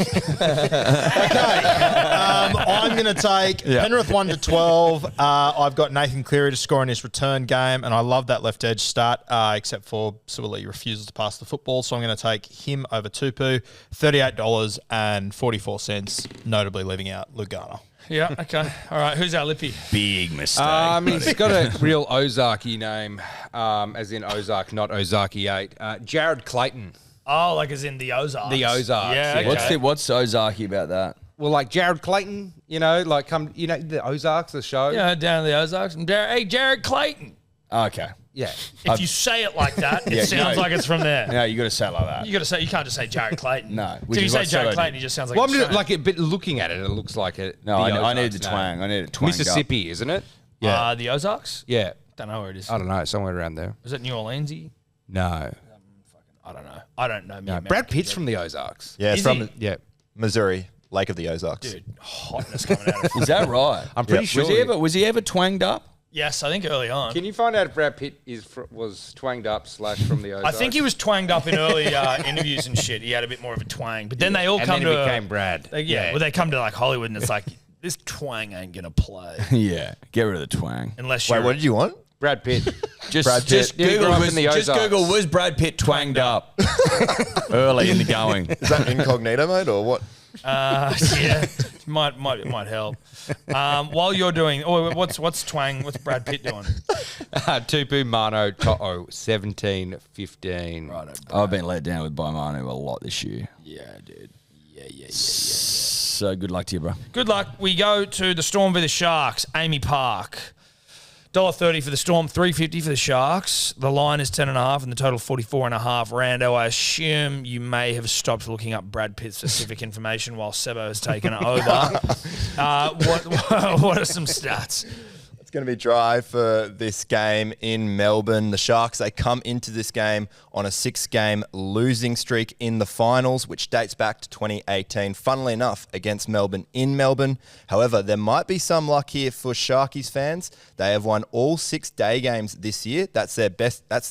I'm going to take Penrith 1 to 12. I've got Nathan Cleary to score in his return game, and I love that left edge start, except for Suoli refuses to pass the football. So I'm going to take him over Tupu, $38.44, notably leaving out Lugano. Yeah. Okay. All right. Who's our lippy? Big mistake. He's got a real Ozarky name, as in Ozark, not Ozarky 8. Jared Clayton. Oh, like as in the Ozarks. The Ozarks, Yeah. yeah. Okay. What's Ozarky about that? Well, like Jared Clayton, the Ozarks, the show. Yeah, down in the Ozarks. And hey, Jared Clayton. Okay. Yeah. If you say it like that, it sounds no. like it's from there. Yeah, you got to say it like that. You got to say. You can't just say Jared Clayton. No, So which if you is say what Jared Solo Clayton, did. he just sounds like. Well, it's I'm Australian. like, but looking at it, it looks like it. No, the I need Ozarks the name. twang. I need it twanged up. Mississippi, isn't it? Yeah. The Ozarks. Yeah. Don't know where it is. I don't know. Somewhere around there. Is it New Orleansy? No. I don't know. I don't know. No. Brad Pitt's from the Ozarks. Yeah, it's Is from he? Yeah. Missouri, Lake of the Ozarks. Dude, hotness coming out of Is that right? I'm pretty sure. Was he ever twanged up? Yes, I think early on. Can you find out if Brad Pitt was twanged up / from the I Ozarks? think he was twanged up in early interviews and shit. He had a bit more of a twang. But then they all and come then to he became Brad. well, they come to like Hollywood and it's like this twang ain't gonna play Yeah. Get rid of the twang. unless you're. Wait, what did you want? Brad Pitt. Just, Brad Pitt. just Yeah, he grew Google up was, in the just Ozarks. Google was Brad Pitt twanged up early in the going. Is that incognito mode or what? Yeah, might help. While you're doing, what's twang? What's Brad Pitt doing? Tupu Mano To'o 17-15. Right. I've been let down with Baimanu a lot this year. Yeah, dude. Yeah. So good luck to you, bro. Good luck. We go to the Storm v the Sharks. Amy Park. $1.30 for the Storm, $3.50 for the Sharks. The line is 10.5 and the total 44.5. Rando, I assume you may have stopped looking up Brad Pitt's specific information while Sebo has taken it over. What are some stats? It's going to be dry for this game in Melbourne. The Sharks, they come into this game on a 6-game losing streak in the finals, which dates back to 2018, funnily enough, against Melbourne in Melbourne. However, there might be some luck here for Sharkies fans. They have won all 6 day games this year. That's the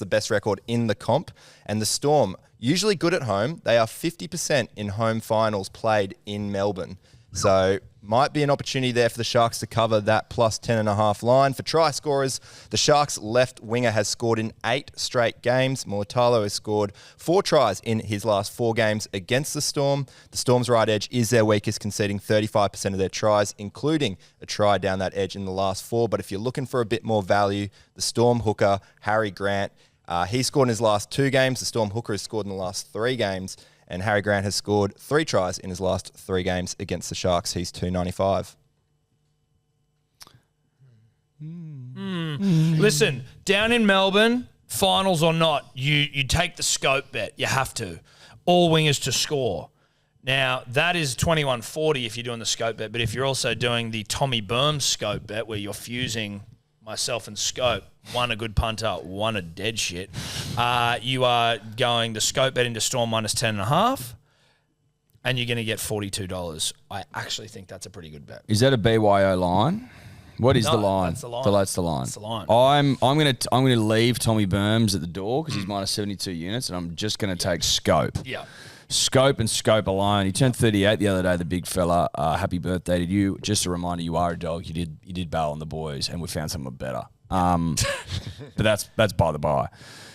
best record in the comp. And the Storm, usually good at home, they are 50% in home finals played in Melbourne. So might be an opportunity there for the Sharks to cover that plus 10.5 line. For try scorers, the Sharks' left winger has scored in 8 straight games. Mulatalo has scored 4 tries in his last 4 games against the Storm. The Storm's right edge is their weakest, conceding 35% of their tries, including a try down that edge in the last 4. But if you're looking for a bit more value, the Storm hooker, Harry Grant, he scored in his last 2 games. The Storm hooker has scored in the last 3 games. And Harry Grant has scored 3 tries in his last 3 games against the Sharks. He's $2.95. Listen, down in Melbourne, finals or not, you take the scope bet. You have to. All wingers to score. Now, that is 21.40 if you're doing the scope bet, but if you're also doing the Tommy Burns scope bet where you're fusing myself and scope, one a good punter, one a dead shit, you are going the scope bet into Storm minus 10.5, and you're going to get $42. I actually think that's a pretty good bet. Is that a BYO line? What is No, the line? that's the line. That's the line. That's the line. I'm gonna leave Tommy Burns at the door because he's minus 72 units, and I'm just gonna take Scope. Yeah. Scope and Scope alone. He turned 38 the other day, the big fella. Happy birthday to you. Just a reminder, you are a dog. You did bail on the boys, and we found someone better. But that's by the by.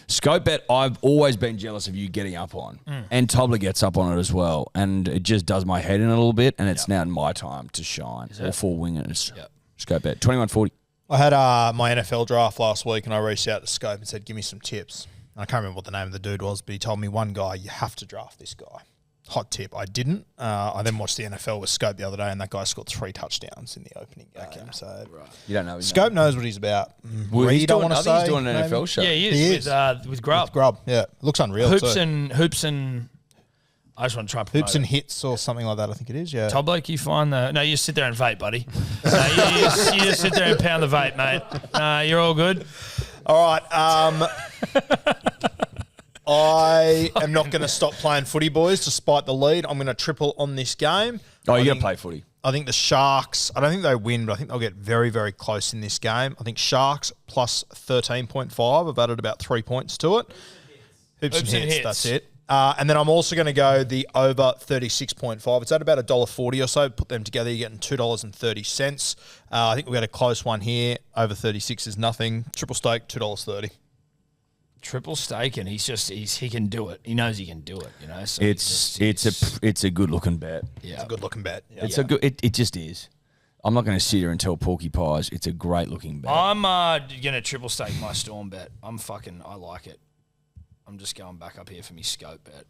Scope bet, I've always been jealous of you getting up on. And Tobler gets up on it as well. And it just does my head in a little bit, and it's now my time to shine. All four wingers. Yep. Scope bet, 21.40. I had my NFL draft last week, and I reached out to Scope and said, give me some tips. And I can't remember what the name of the dude was, but he told me one guy, you have to draft this guy. Hot tip. I didn't. I then watched the NFL with Scope the other day, and that guy scored 3 touchdowns in the opening game. So You don't know his Scope name. knows what he's about. Well, Reed, I want to I think he's say. doing an maybe? NFL show. Yeah, he He is, is. with Grub. With Grub, yeah. Looks unreal Hoops too. and I just want to try and promote Hoops and it. hits or something like that, I think it is, yeah. Top bloke, you find the... No, you just sit there and vape, buddy. No, you just sit there and pound the vape, mate. You're all good. All right. I am not going to stop playing footy, boys, despite the lead. I'm going to triple on this game. Oh, I you got to think- play footy. I think the Sharks, I don't think they win, but I think they'll get very, very close in this game. I think Sharks plus 13.5. I've added about 3 points to it. Hoops and hits, that's it. And then I'm also going to go the over 36.5. It's at about $1.40 or so. Put them together, you're getting $2.30. I think we got a close one here. Over 36 is nothing. Triple stake, $2.30. Triple stake, and he can do it. He knows he can do it, you know. So It's a good looking bet. yeah. It's a good looking bet. Yeah. It's a good. It just is. I'm not going to sit here and tell Porky Pies. It's a great looking bet. I'm gonna triple stake my Storm bet. I like it. I'm just going back up here for me scope bet.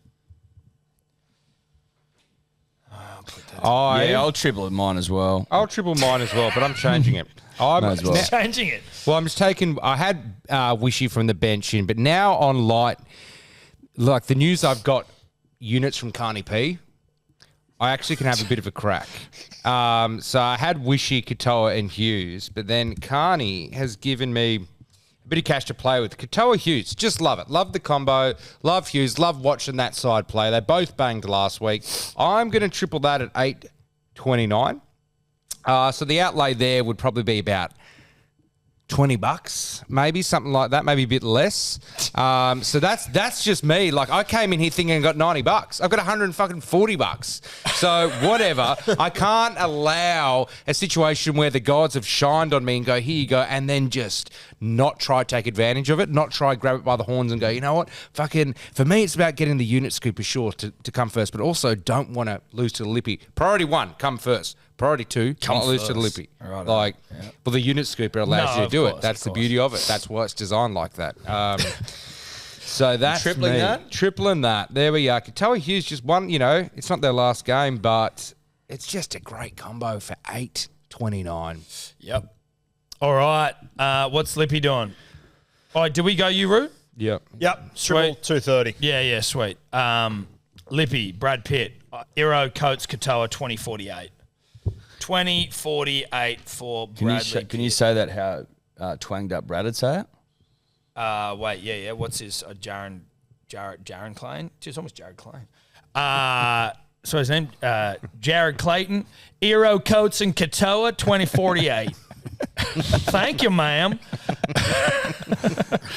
I'll put that. I'll triple mine as well. I'll triple mine as well, but I'm changing it. Might as well. Changing it. Well, I'm just taking. I had Wishy from the bench in, but now on light, like the news I've got units from Carney P. I actually can have a bit of a crack. So I had Wishy, Katoa, and Hughes, but then Carney has given me a bit of cash to play with. Katoa, Hughes, just love it. Love the combo. Love Hughes. Love watching that side play. They both banged last week. I'm going to triple that at $8.29. So the outlay there would probably be about $20, maybe something like that, maybe a bit less. So that's just me. Like I came in here thinking I got $90. I've got $140. So whatever. I can't allow a situation where the gods have shined on me and go, here you go, and then just not try to take advantage of it, not try to grab it by the horns and go, you know what? Fucking for me, it's about getting the unit scooper sure to come first, but also don't want to lose to the lippy. Priority 1, come first. Priority 2, not lose to the lippy. Right, well, the unit scooper allows you to of do course, it. That's of the course. beauty of it. That's why it's designed like that. So that's tripling me. that? Tripling that. There we are. Katoa Hughes just won. You know, it's not their last game, but it's just a great combo for $8.29. Yep. All right. What's Lippy doing? All right, did we go you, Root? Yep. Yep. Triple 230. Yeah, sweet. Lippy, Brad Pitt, Iro, Coates, Katoa, 2048. 2048 for Bradley. Can you say that how twanged up Brad would say it? Wait, yeah. What's his Jaron Klein? It's almost Jared Klein. So his name Jared Clayton, Iro, Coates, and Katoa, 2048. Thank you, ma'am.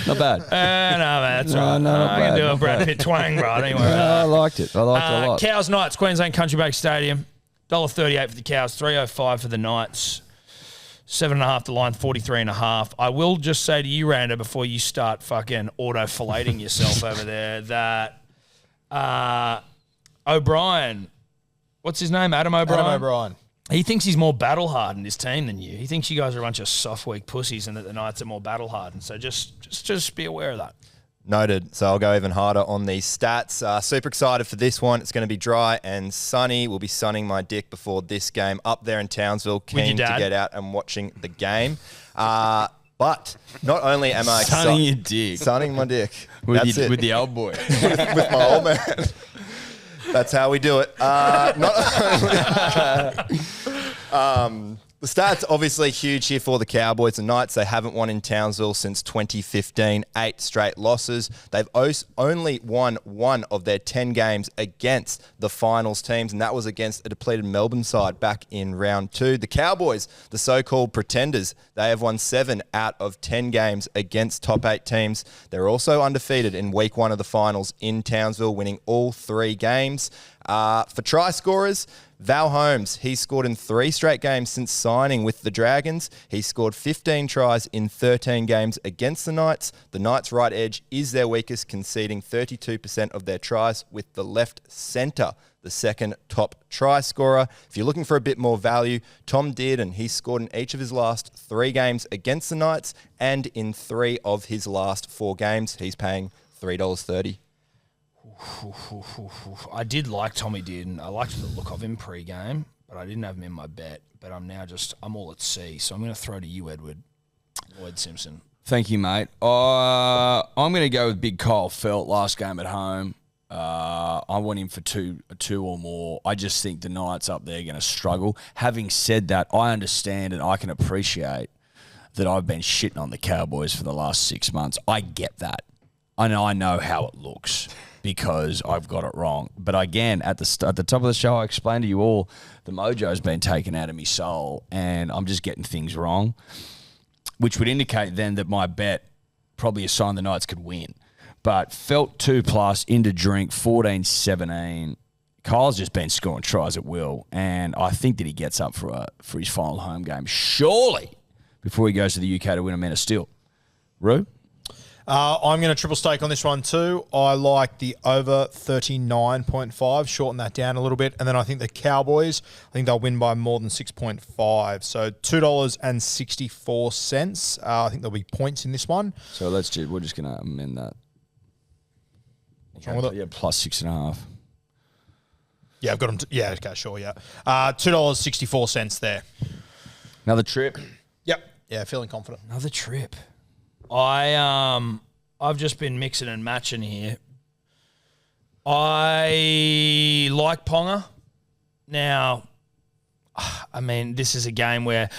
Not bad. No, that's right. not I can bad, do a not Brad bad. Pitt twang, bro. Don't you worry about I that. liked it. I liked it a lot. Cows Knights, Queensland Country Bank Stadium. $1.38 for the Cows, $3.05 for the Knights. 7.5 the line, 43.5. I will just say to you, Randa, before you start fucking auto-filleting yourself over there, that O'Brien, what's his name? Adam O'Brien? Adam O'Brien. He thinks he's more battle-hardened, his team, than you. He thinks you guys are a bunch of soft, weak pussies and that the Knights are more battle-hardened. So just be aware of that. Noted. So I'll go even harder on these stats. Super excited for this one. It's going to be dry and sunny. We'll be sunning my dick before this game up there in Townsville. Keen to get out and watching the game. But not only am I Sunning your dick. Sunning my dick. With the old boy. with my old man. That's how we do it. The stats obviously huge here for the Cowboys. The Knights, they haven't won in Townsville since 2015, 8 straight losses. They've only won 1 of their 10 games against the finals teams, and that was against a depleted Melbourne side back in round 2. The Cowboys, the so-called pretenders, they have won 7 out of 10 games against top 8 teams. They're also undefeated in week 1 of the finals in Townsville, winning all 3 games. For try scorers, Val Holmes, he scored in 3 straight games since signing with the Dragons. He scored 15 tries in 13 games against the Knights. The Knights' right edge is their weakest, conceding 32% of their tries, with the left centre the second top try scorer. If you're looking for a bit more value, Tom Dearden, he scored in each of his last 3 games against the Knights, and in 3 of his last 4 games, he's paying $3.30. I did like Tommy Dearden. I liked the look of him pre-game, but I didn't have him in my bet. But I'm all at sea. So I'm going to throw to you, Lloyd Simpson. Thank you, mate. I'm going to go with Big Kyle Felt last game at home. I want him for two or more. I just think the Knights up there are going to struggle. Having said that, I understand and I can appreciate that I've been shitting on the Cowboys for the last 6 months. I get that. I know how it looks, because I've got it wrong. But again, at the top of the show, I explained to you all the mojo's been taken out of me soul, and I'm just getting things wrong, which would indicate then that my bet probably a sign the Knights could win. But Felt 2+ into drink 14-17. Kyle's just been scoring tries at will, and I think that he gets up for his final home game, surely, before he goes to the UK to win a Man of Steel. Roo? I'm going to triple stake on this one too. I like the over 39.5, shorten that down a little bit. And then I think the Cowboys, I think they'll win by more than 6.5. So $2.64. I think there'll be points in this one. So we're just going to amend that. What's wrong with it? Yeah, plus 6.5. Yeah, I've got them. Yeah, okay, sure, yeah. $2.64 there. Another trip. Yep. Yeah, feeling confident. Another trip. I've just been mixing and matching here. I like Ponga. Now, I mean, this is a game where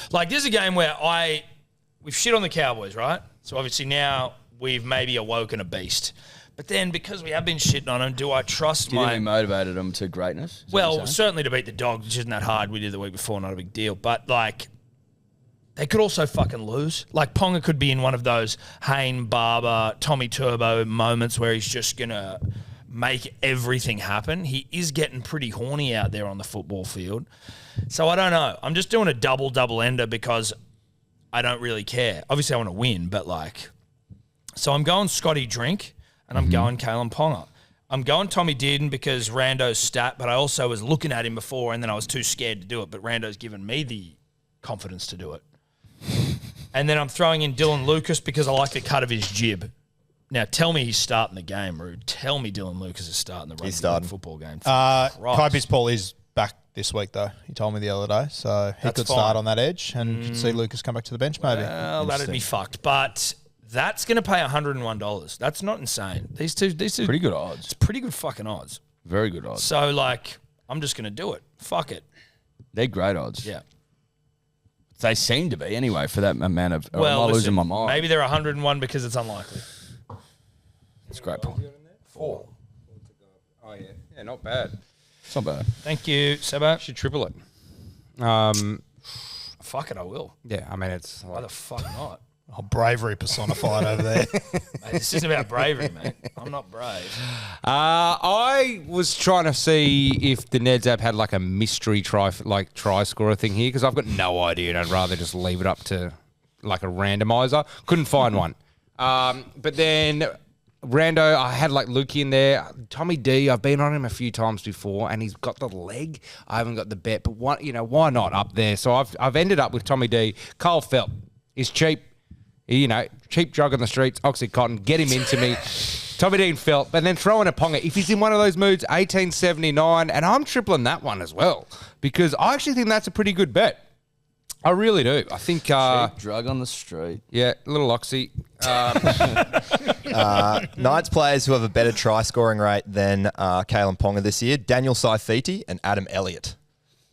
we've shit on the Cowboys, right? So obviously now we've maybe awoken a beast. But then because we have been shitting on them, do I trust Do you think we motivated them to greatness? Well, certainly to beat the Dogs, which isn't that hard. We did the week before, not a big deal. But like, they could also fucking lose. Like, Ponga could be in one of those Hayne Barber, Tommy Turbo moments where he's just going to make everything happen. He is getting pretty horny out there on the football field. So I don't know. I'm just doing a double-ender because I don't really care. Obviously, I want to win, but like... So I'm going Scotty Drink, and I'm going Kalen Ponga. I'm going Tommy Dearden because Rando's stat, but I also was looking at him before, and then I was too scared to do it, but Rando's given me the confidence to do it. And then I'm throwing in Dylan Lucas because I like the cut of his jib. Now, tell me he's starting the game, Rude. Tell me Dylan Lucas is starting the rugby football game. Kai Paul is back this week, though. He told me the other day. So he could start on that edge and you could see Lucas come back to the bench, maybe. Well, that'd be fucked. But that's going to pay $101. That's not insane. These two. Pretty good odds. It's pretty good fucking odds. Very good odds. So, like, I'm just going to do it. Fuck it. They're great odds. Yeah. They seem to be, anyway, for that amount of... Well, am I losing my mind? Maybe they're 101 because it's unlikely. That's a great point. 4. Oh, yeah. Yeah, not bad. It's not bad. Thank you, Sebo. Should triple it. Fuck it, I will. Yeah, I mean, it's... Why the fuck not? Oh, bravery personified over there. Mate, this isn't about bravery, mate. I'm not brave. I was trying to see if the Neds app had like a mystery try scorer thing here because I've got no idea and I'd rather just leave it up to like a randomizer. Couldn't find one. But then Rando, I had like Lukey in there. Tommy D, I've been on him a few times before and he's got the leg. I haven't got the bet, but why not up there? So I've ended up with Tommy D. Cole Felt is cheap. Cheap drug on the streets, Oxycontin, get him into me. Tommy Dean felt, and then throw in a Ponga. If he's in one of those moods, 18.79, and I'm tripling that one as well because I actually think that's a pretty good bet. I really do. I think... Cheap drug on the street. Yeah, a little Oxy. Knights players who have a better try scoring rate than Kalen Ponga this year, Daniel Saifiti and Adam Elliott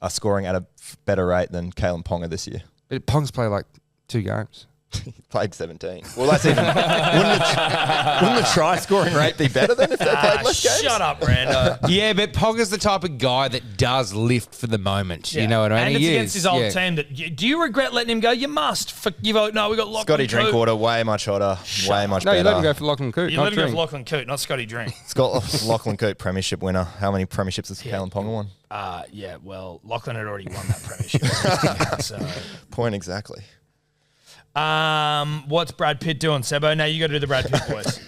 are scoring at a better rate than Kalen Ponga this year. But Pong's played like 2 games. He played 17. Well, that's even... wouldn't the try scoring rate be better then if they played less games? Shut up, Rando. Yeah, but Ponga's the type of guy that does lift for the moment. You know what I mean? And it's He against is, his old yeah. team. Do you regret letting him go? You must. We got Lachlan Scotty Coote. Drinkwater, way much hotter, way much No, better. you let him go for Lachlan Coote. You not let him go Drink. for Lachlan Coote, not Scotty Drink. Scott Lachlan Coote, premiership winner. How many premierships has Kalen Ponga won? Yeah, well, Lachlan had already won that premiership. So, Point exactly. what's Brad Pitt doing, Sebo? Now you got to do the Brad Pitt voice.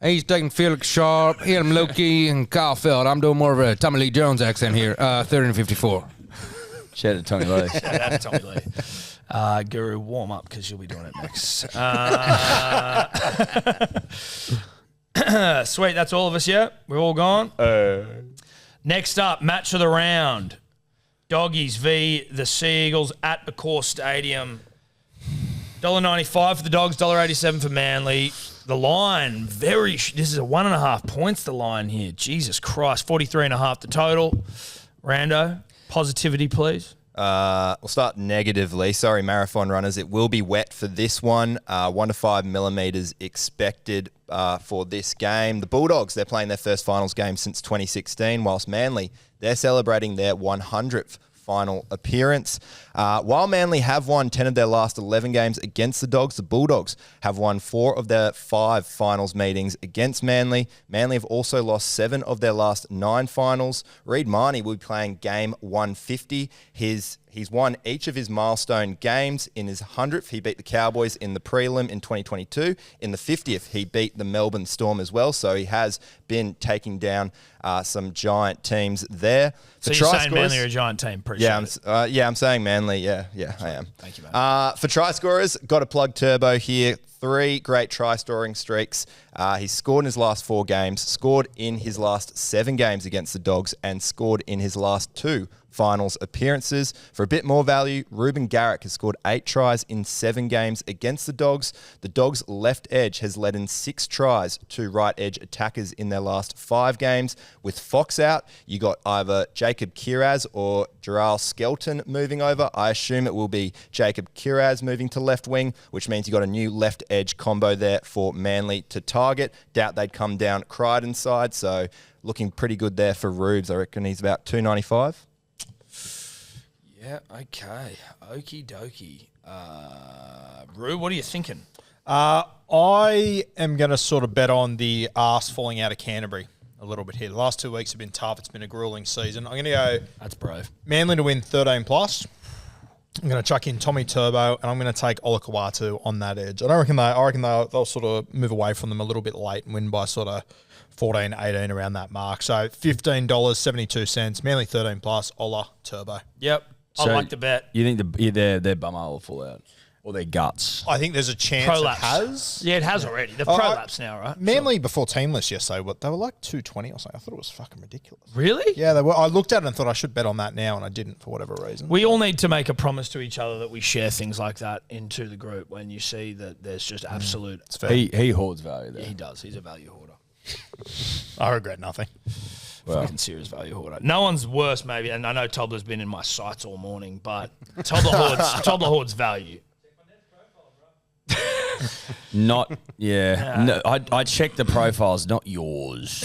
He's taking Felix Sharp, Liam Loki, and Kyle Feld. I'm doing more of a Tommy Lee Jones accent here. 30 and 54. Shout out to Tony Lee. Shout out to Tommy Lee. Guru, warm up because you'll be doing it next. Sweet, that's all of us, yeah? We're all gone? Next up, match of the round. Doggies v. the Seagulls at Accor Stadium. $1.95 for the Dogs, $1.87 for Manly. The line, this is a 1.5 points, the line here. Jesus Christ, 43.5 the total. Rando, positivity, please. We'll start negatively. Sorry, marathon runners. It will be wet for this one. 1 to 5 millimetres expected for this game. The Bulldogs, they're playing their first finals game since 2016, whilst Manly, they're celebrating their 100th final appearance. While Manly have won 10 of their last 11 games against the Dogs, the Bulldogs have won 4 of their 5 finals meetings against Manly. Manly have also lost 7 of their last 9 finals. Reid Marnie will be playing game 150. He's won each of his milestone games. In his 100th, he beat the Cowboys in the prelim in 2022. In the 50th, he beat the Melbourne Storm as well. So he has been taking down some giant teams there. So you're saying Manly are a giant team? Appreciate it. I'm saying Manly. Yeah, I am. Thank you, mate. For try scorers, got to plug Turbo here. 3 great try-scoring streaks. He's scored in his last 4 games, scored in his last 7 games against the Dogs, and scored in his last 2 finals appearances. For a bit more value, Ruben Garrick has scored 8 tries in 7 games against the Dogs. The Dogs' left edge has led in 6 tries to right edge attackers in their last 5 games. With Fox out, you got either Jacob Kiraz or Jarrell Skelton moving over. I assume it will be Jacob Kiraz moving to left wing, which means you got a new left edge combo there for Manly to target. Doubt they'd come down Crichton's side, so looking pretty good there for Rubes. I reckon he's about $2.95. Yeah, okay. Okie dokie. Rue, what are you thinking? I am going to sort of bet on the arse falling out of Canterbury a little bit here. The last 2 weeks have been tough. It's been a grueling season. I'm going to go That's brave. Manly to win 13 plus. I'm going to chuck in Tommy Turbo, and I'm going to take Olakawatu on that edge. I reckon they'll sort of move away from them a little bit late and win by sort of 14, 18 around that mark. So $15.72. Manly 13 plus. Ola Turbo. Yep. I So like the bet. You think their bummer will fall out? Or their guts? I think there's a chance Prolapse. it has. Yeah, it has already. They've Oh, prolapsed now, right? Manly before teamless yesterday, they were like 220 or something. I thought it was fucking ridiculous. Really? Yeah, they were. I looked at it and thought I should bet on that now, and I didn't for whatever reason. We all need to make a promise to each other that we share things like that into the group when you see that there's just absolute... It's fair. He hoards value there. He does. He's a value hoarder. I regret nothing. Fucking serious value hoarder. No one's worse, maybe, and I know Tobler's been in my sights all morning, but Tobler hoards value. Not, yeah. No, I check the profiles, not yours.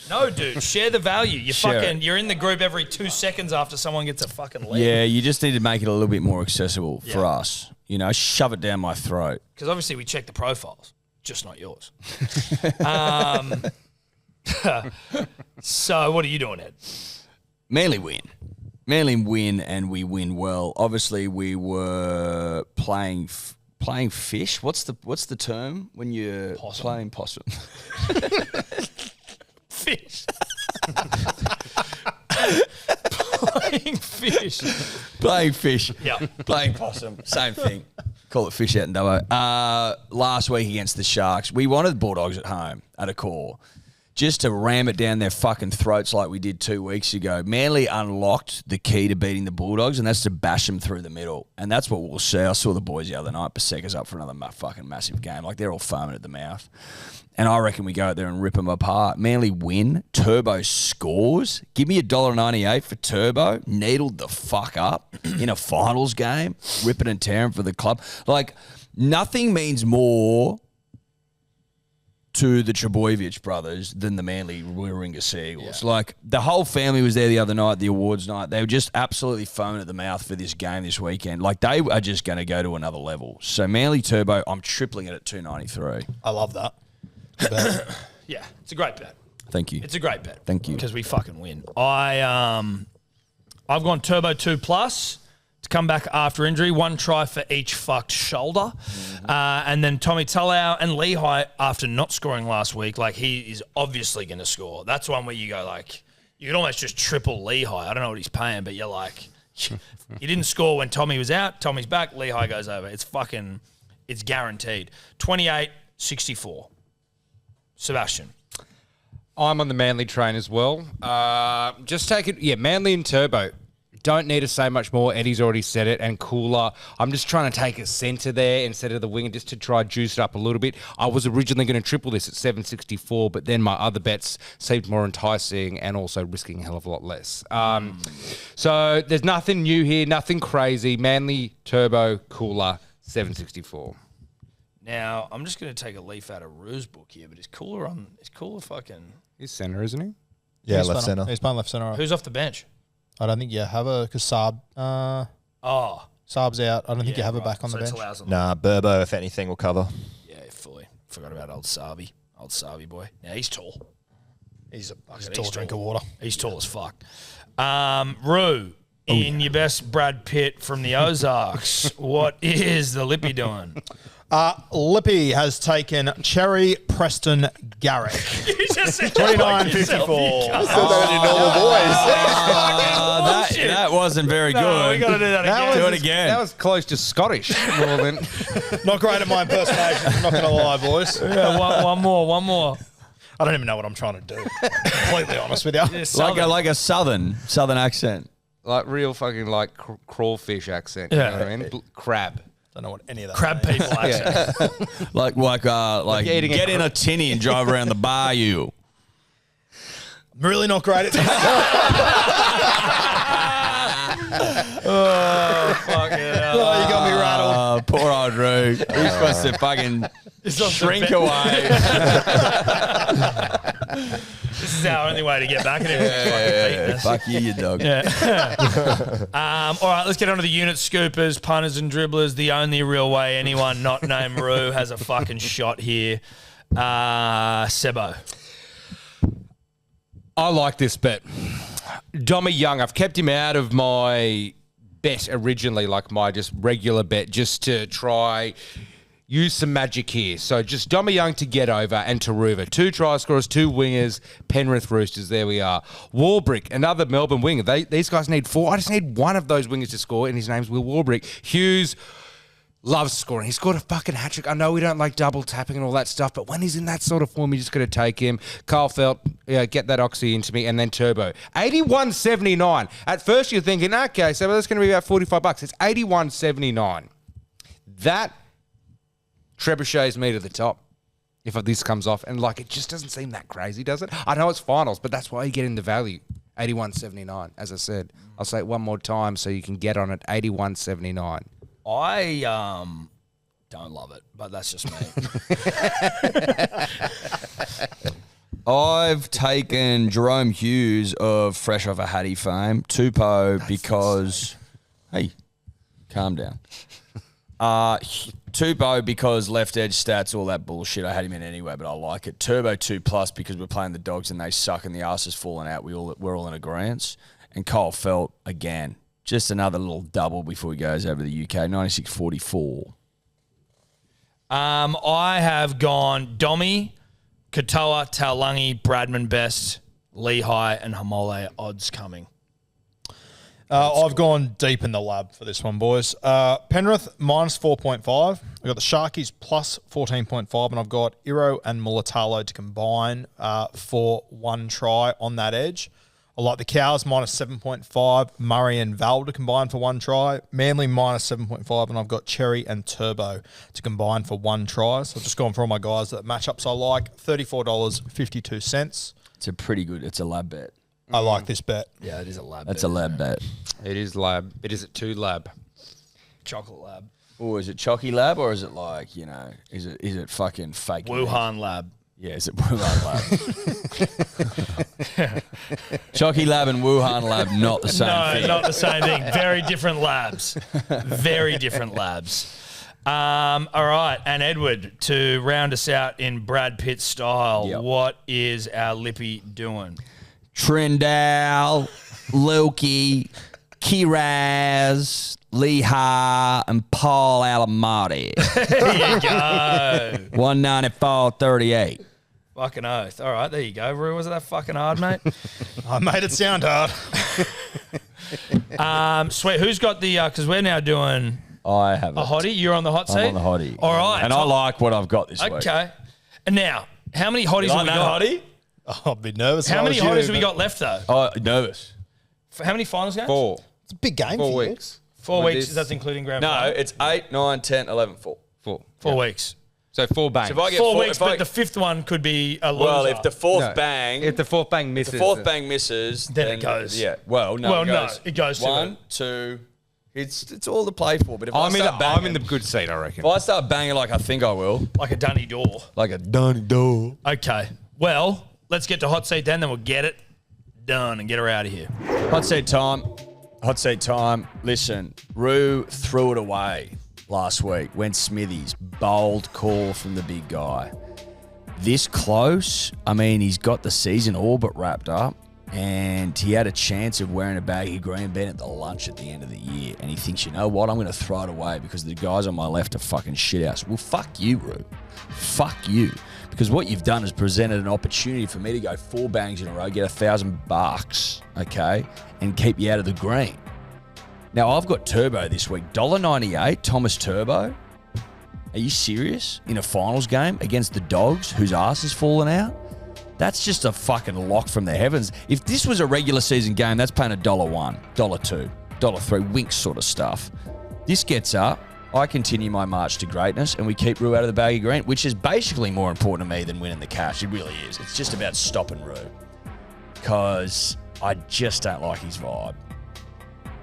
No, dude, share the value. Share it. You're in the group every 2 seconds after someone gets a fucking lead. Yeah, you just need to make it a little bit more accessible for us. You know, shove it down my throat. Because obviously we check the profiles, just not yours. So what are you doing, Ed? Manly win, and we win well. Obviously, we were playing fish. What's the term when you're playing possum? Fish. Playing fish. fish. Playing fish. Yeah. Playing possum. Same thing. Call it fish out in Dubbo. Last week against the Sharks, we wanted the Bulldogs at home at a core. Just to ram it down their fucking throats like we did 2 weeks ago. Manly unlocked the key to beating the Bulldogs, and that's to bash them through the middle. And that's what we'll see. I saw the boys the other night. Paseka's up for another fucking massive game. Like, they're all foaming at the mouth. And I reckon we go out there and rip them apart. Manly win. Turbo scores. Give me $1.98 for Turbo. Needled the fuck up in a finals game. Ripping and tearing for the club. Like, nothing means more to the Trebojevic brothers than the Manly Warringah Seagulls. Yeah. Like, the whole family was there the other night, the awards night. They were just absolutely foaming at the mouth for this game this weekend. Like, they are just going to go to another level. So, Manly Turbo, I'm tripling it at $2.93. I love that. Yeah, it's a great bet. Thank you. It's a great bet. Thank you. Because we fucking win. I've gone Turbo 2+ to come back after injury. 1 try for each fucked shoulder. And then Tommy Talau and Lehigh, after not scoring last week, like, he is obviously going to score. That's one where you go, like, you could almost just triple Lehigh. I don't know what he's paying, but you're like, he didn't score when Tommy was out. Tommy's back. Lehigh goes over. It's guaranteed. 28-64. Sebastian. I'm on the Manly train as well. Just take it. Yeah, Manly and Turbo. Don't need to say much more. Eddie's already said it. And Cooler. I'm just trying to take a centre there instead of the winger just to try juice it up a little bit. I was originally going to triple this at 764, but then my other bets seemed more enticing and also risking a hell of a lot less. So there's nothing new here, nothing crazy. Manly, Turbo, Cooler, 764. Now, I'm just going to take a leaf out of Rue's book here, but is Cooler fucking... He's centre, isn't he? Yeah, He's left playing- centre. He's playing left centre. Who's off the bench? I don't think you have because Saab's out. I don't think you have her back on the bench. Nah, Burbo, if anything, will cover. Yeah, fully. Forgot about old Sabi. Old Sabi boy. Now, he's tall. He's a tall drink of water. He's tall as fuck. Rue, your best Brad Pitt from the Ozarks, what is the Lippy doing? Lippy has taken Cherry Preston Garrick. You just said 29.54. That wasn't very good. We got to do that again. Do it again. That was close to Scottish more than... Not great at my impersonation, I'm not going to lie, boys. Yeah, one more. I don't even know what I'm trying to do. Completely honest with you. Yeah, like a southern accent. Like real fucking like crawfish accent. You know what I mean? Crab. Don't know what any of that crab means. people accent. Like get in a tinny and drive around the bayou. I'm really not great at Oh, fuck it. Oh, you got me rattled. Poor old Roo. He's supposed to fucking shrink away. This is our only way to get back at him. Fuck you dog. Yeah. All right, let's get on to the unit scoopers, punters and dribblers. The only real way anyone not named Roo has a fucking shot here. Sebo. I like this bet. Dommy Young, I've kept him out of my bet originally, like my just regular bet, just to try use some magic here. So just Dommy Young to get over and Taruva. 2 try scorers, 2 wingers, Penrith Roosters. There we are. Warbrick, another Melbourne winger. These guys need 4. I just need one of those wingers to score, and his name's Will Warbrick. Hughes loves scoring. He scored a fucking hat-trick. I know we don't like double tapping and all that stuff, but when he's in that sort of form, you just got to take him. Carl Felt, get that oxy into me, and then Turbo. 81.79. At first you're thinking, okay, so that's going to be about $45. It's 81.79. That trebuchets me to the top if this comes off. And, like, it just doesn't seem that crazy, does it? I know it's finals, but that's why you get in the value. 81.79, as I said. I'll say it one more time so you can get on it. 81.79. I don't love it, but that's just me. I've taken Jerome Hughes of Fresh Off a Hattie fame, Tupou, because... Hey, calm down. Tupou because left edge stats, all that bullshit. I had him in anyway, but I like it. Turbo 2+ because we're playing the Dogs and they suck and the arse is falling out. We're all in agreement. And Kyle Felt, again, just another little double before he goes over to the UK, 96.44. I have gone Dommy, Katoa, Taulagi, Bradman Best, Lehigh, and Hamole odds coming. I've gone deep in the lab for this one, boys. Penrith minus 4.5. I've got the Sharkies plus 14.5, and I've got Iro and Mulatalo to combine for 1 try on that edge. I like the Cows minus 7.5, Murray and Val to combine for 1 try. Manly minus 7.5, and I've got Cherry and Turbo to combine for 1 try. So I've just gone for all my guys that matchups I like. $34.52. It's a lab bet. I like this bet. Yeah, it is a lab. That's a lab bet. It is lab. It is a 2 lab. Chocolate lab. Or is it Chalky Lab, or is it like, is it fucking fake? Wuhan lab. Yeah, is it Wuhan Lab? Chalky Lab and Wuhan Lab, not the same thing. No, not the same thing. Very different labs. Very different labs. All right, and Edward, to round us out in Brad Pitt style, What is our Lippy doing? Trindale, Loki, Kiraz, Leha, and Paul Alamati. There you go. 194.38. Fucking oath. All right, there you go. Rue, was that fucking hard, mate? I made it sound hard. Sweet. Who's got the, because we're now doing I have a hottie. You're on the hot seat? I'm on the hottie. All right. And I like what I've got this week. Okay. And now, how many hotties have we got? Hottie? Oh, I'd be nervous. How many hotties have we got? got left, though? Oh, nervous. How many finals games? 4. It's a big game 4 for you. weeks. 4 With weeks. this- That's including grand No, final. it's 8, 9, 10, 11, 4. 4. 4 weeks. So 4 bangs. So if I get 4 four- weeks, if I- but the 5th one could be a loser. Well, if the fourth No. bang, If the 4th bang misses. the fourth bang misses, Then it goes. Yeah. Well, no. Well, it no, goes it goes to 1, 2. It's all to play for. But if I'm I in the good seat, I reckon. if I start banging like I think I will, Like a dunny door. like a dunny door. Okay. Well, let's get to hot seat then we'll get it done and get her out of here. Hot seat time. Hot seat time. Listen, Rue threw it away last week. Went Smithies. Bold call from the big guy. This close, I mean, he's got the season all but wrapped up, and he had a chance of wearing a baggy green bin at the lunch at the end of the year, and he thinks, you know what, I'm going to throw it away because the guys on my left are fucking shithouse. Well, fuck you, Rue. Fuck you. Because what you've done is presented an opportunity for me to go 4 bangs in a row, get $1,000, okay, and keep you out of the green. Now, I've got Turbo this week. $1.98, Thomas Turbo. Are you serious? In a finals game against the Dogs, whose ass is falling out? That's just a fucking lock from the heavens. If this was a regular season game, that's paying $1, $2, $3, winks sort of stuff. This gets up. I continue my march to greatness, and we keep Rue out of the baggy green, which is basically more important to me than winning the cash. It really is. It's just about stopping Rue. Because I just don't like his vibe.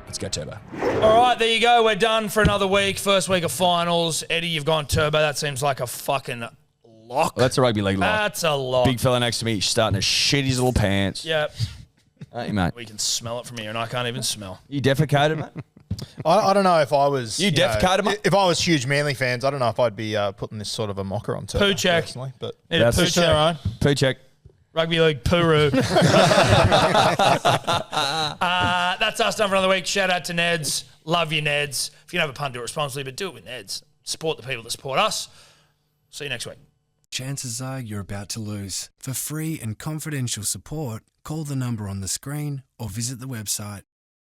Let's go Turbo. All right, there you go. We're done for another week. First week of finals. Eddie, you've gone Turbo. That seems like a fucking lock. Well, that's a rugby league lock. That's a lock. Big fella next to me, he's starting to shit his little pants. Yep. Aren't you, mate? We can smell it from here, and I can't even smell. You defecated, mate? I don't know if I was... You defecated, mate? If I was huge Manly fans, I don't know if I'd be putting this sort of a mocker on Turbo. Poo check. Personally, but Need a poo Each to their check. own. Poo check. Rugby league poo-roo. That's us done for another week. Shout out to Neds. Love you, Neds. If you don't have a pun, do it responsibly, but do it with Neds. Support the people that support us. See you next week. Chances are you're about to lose. For free and confidential support, call the number on the screen or visit the website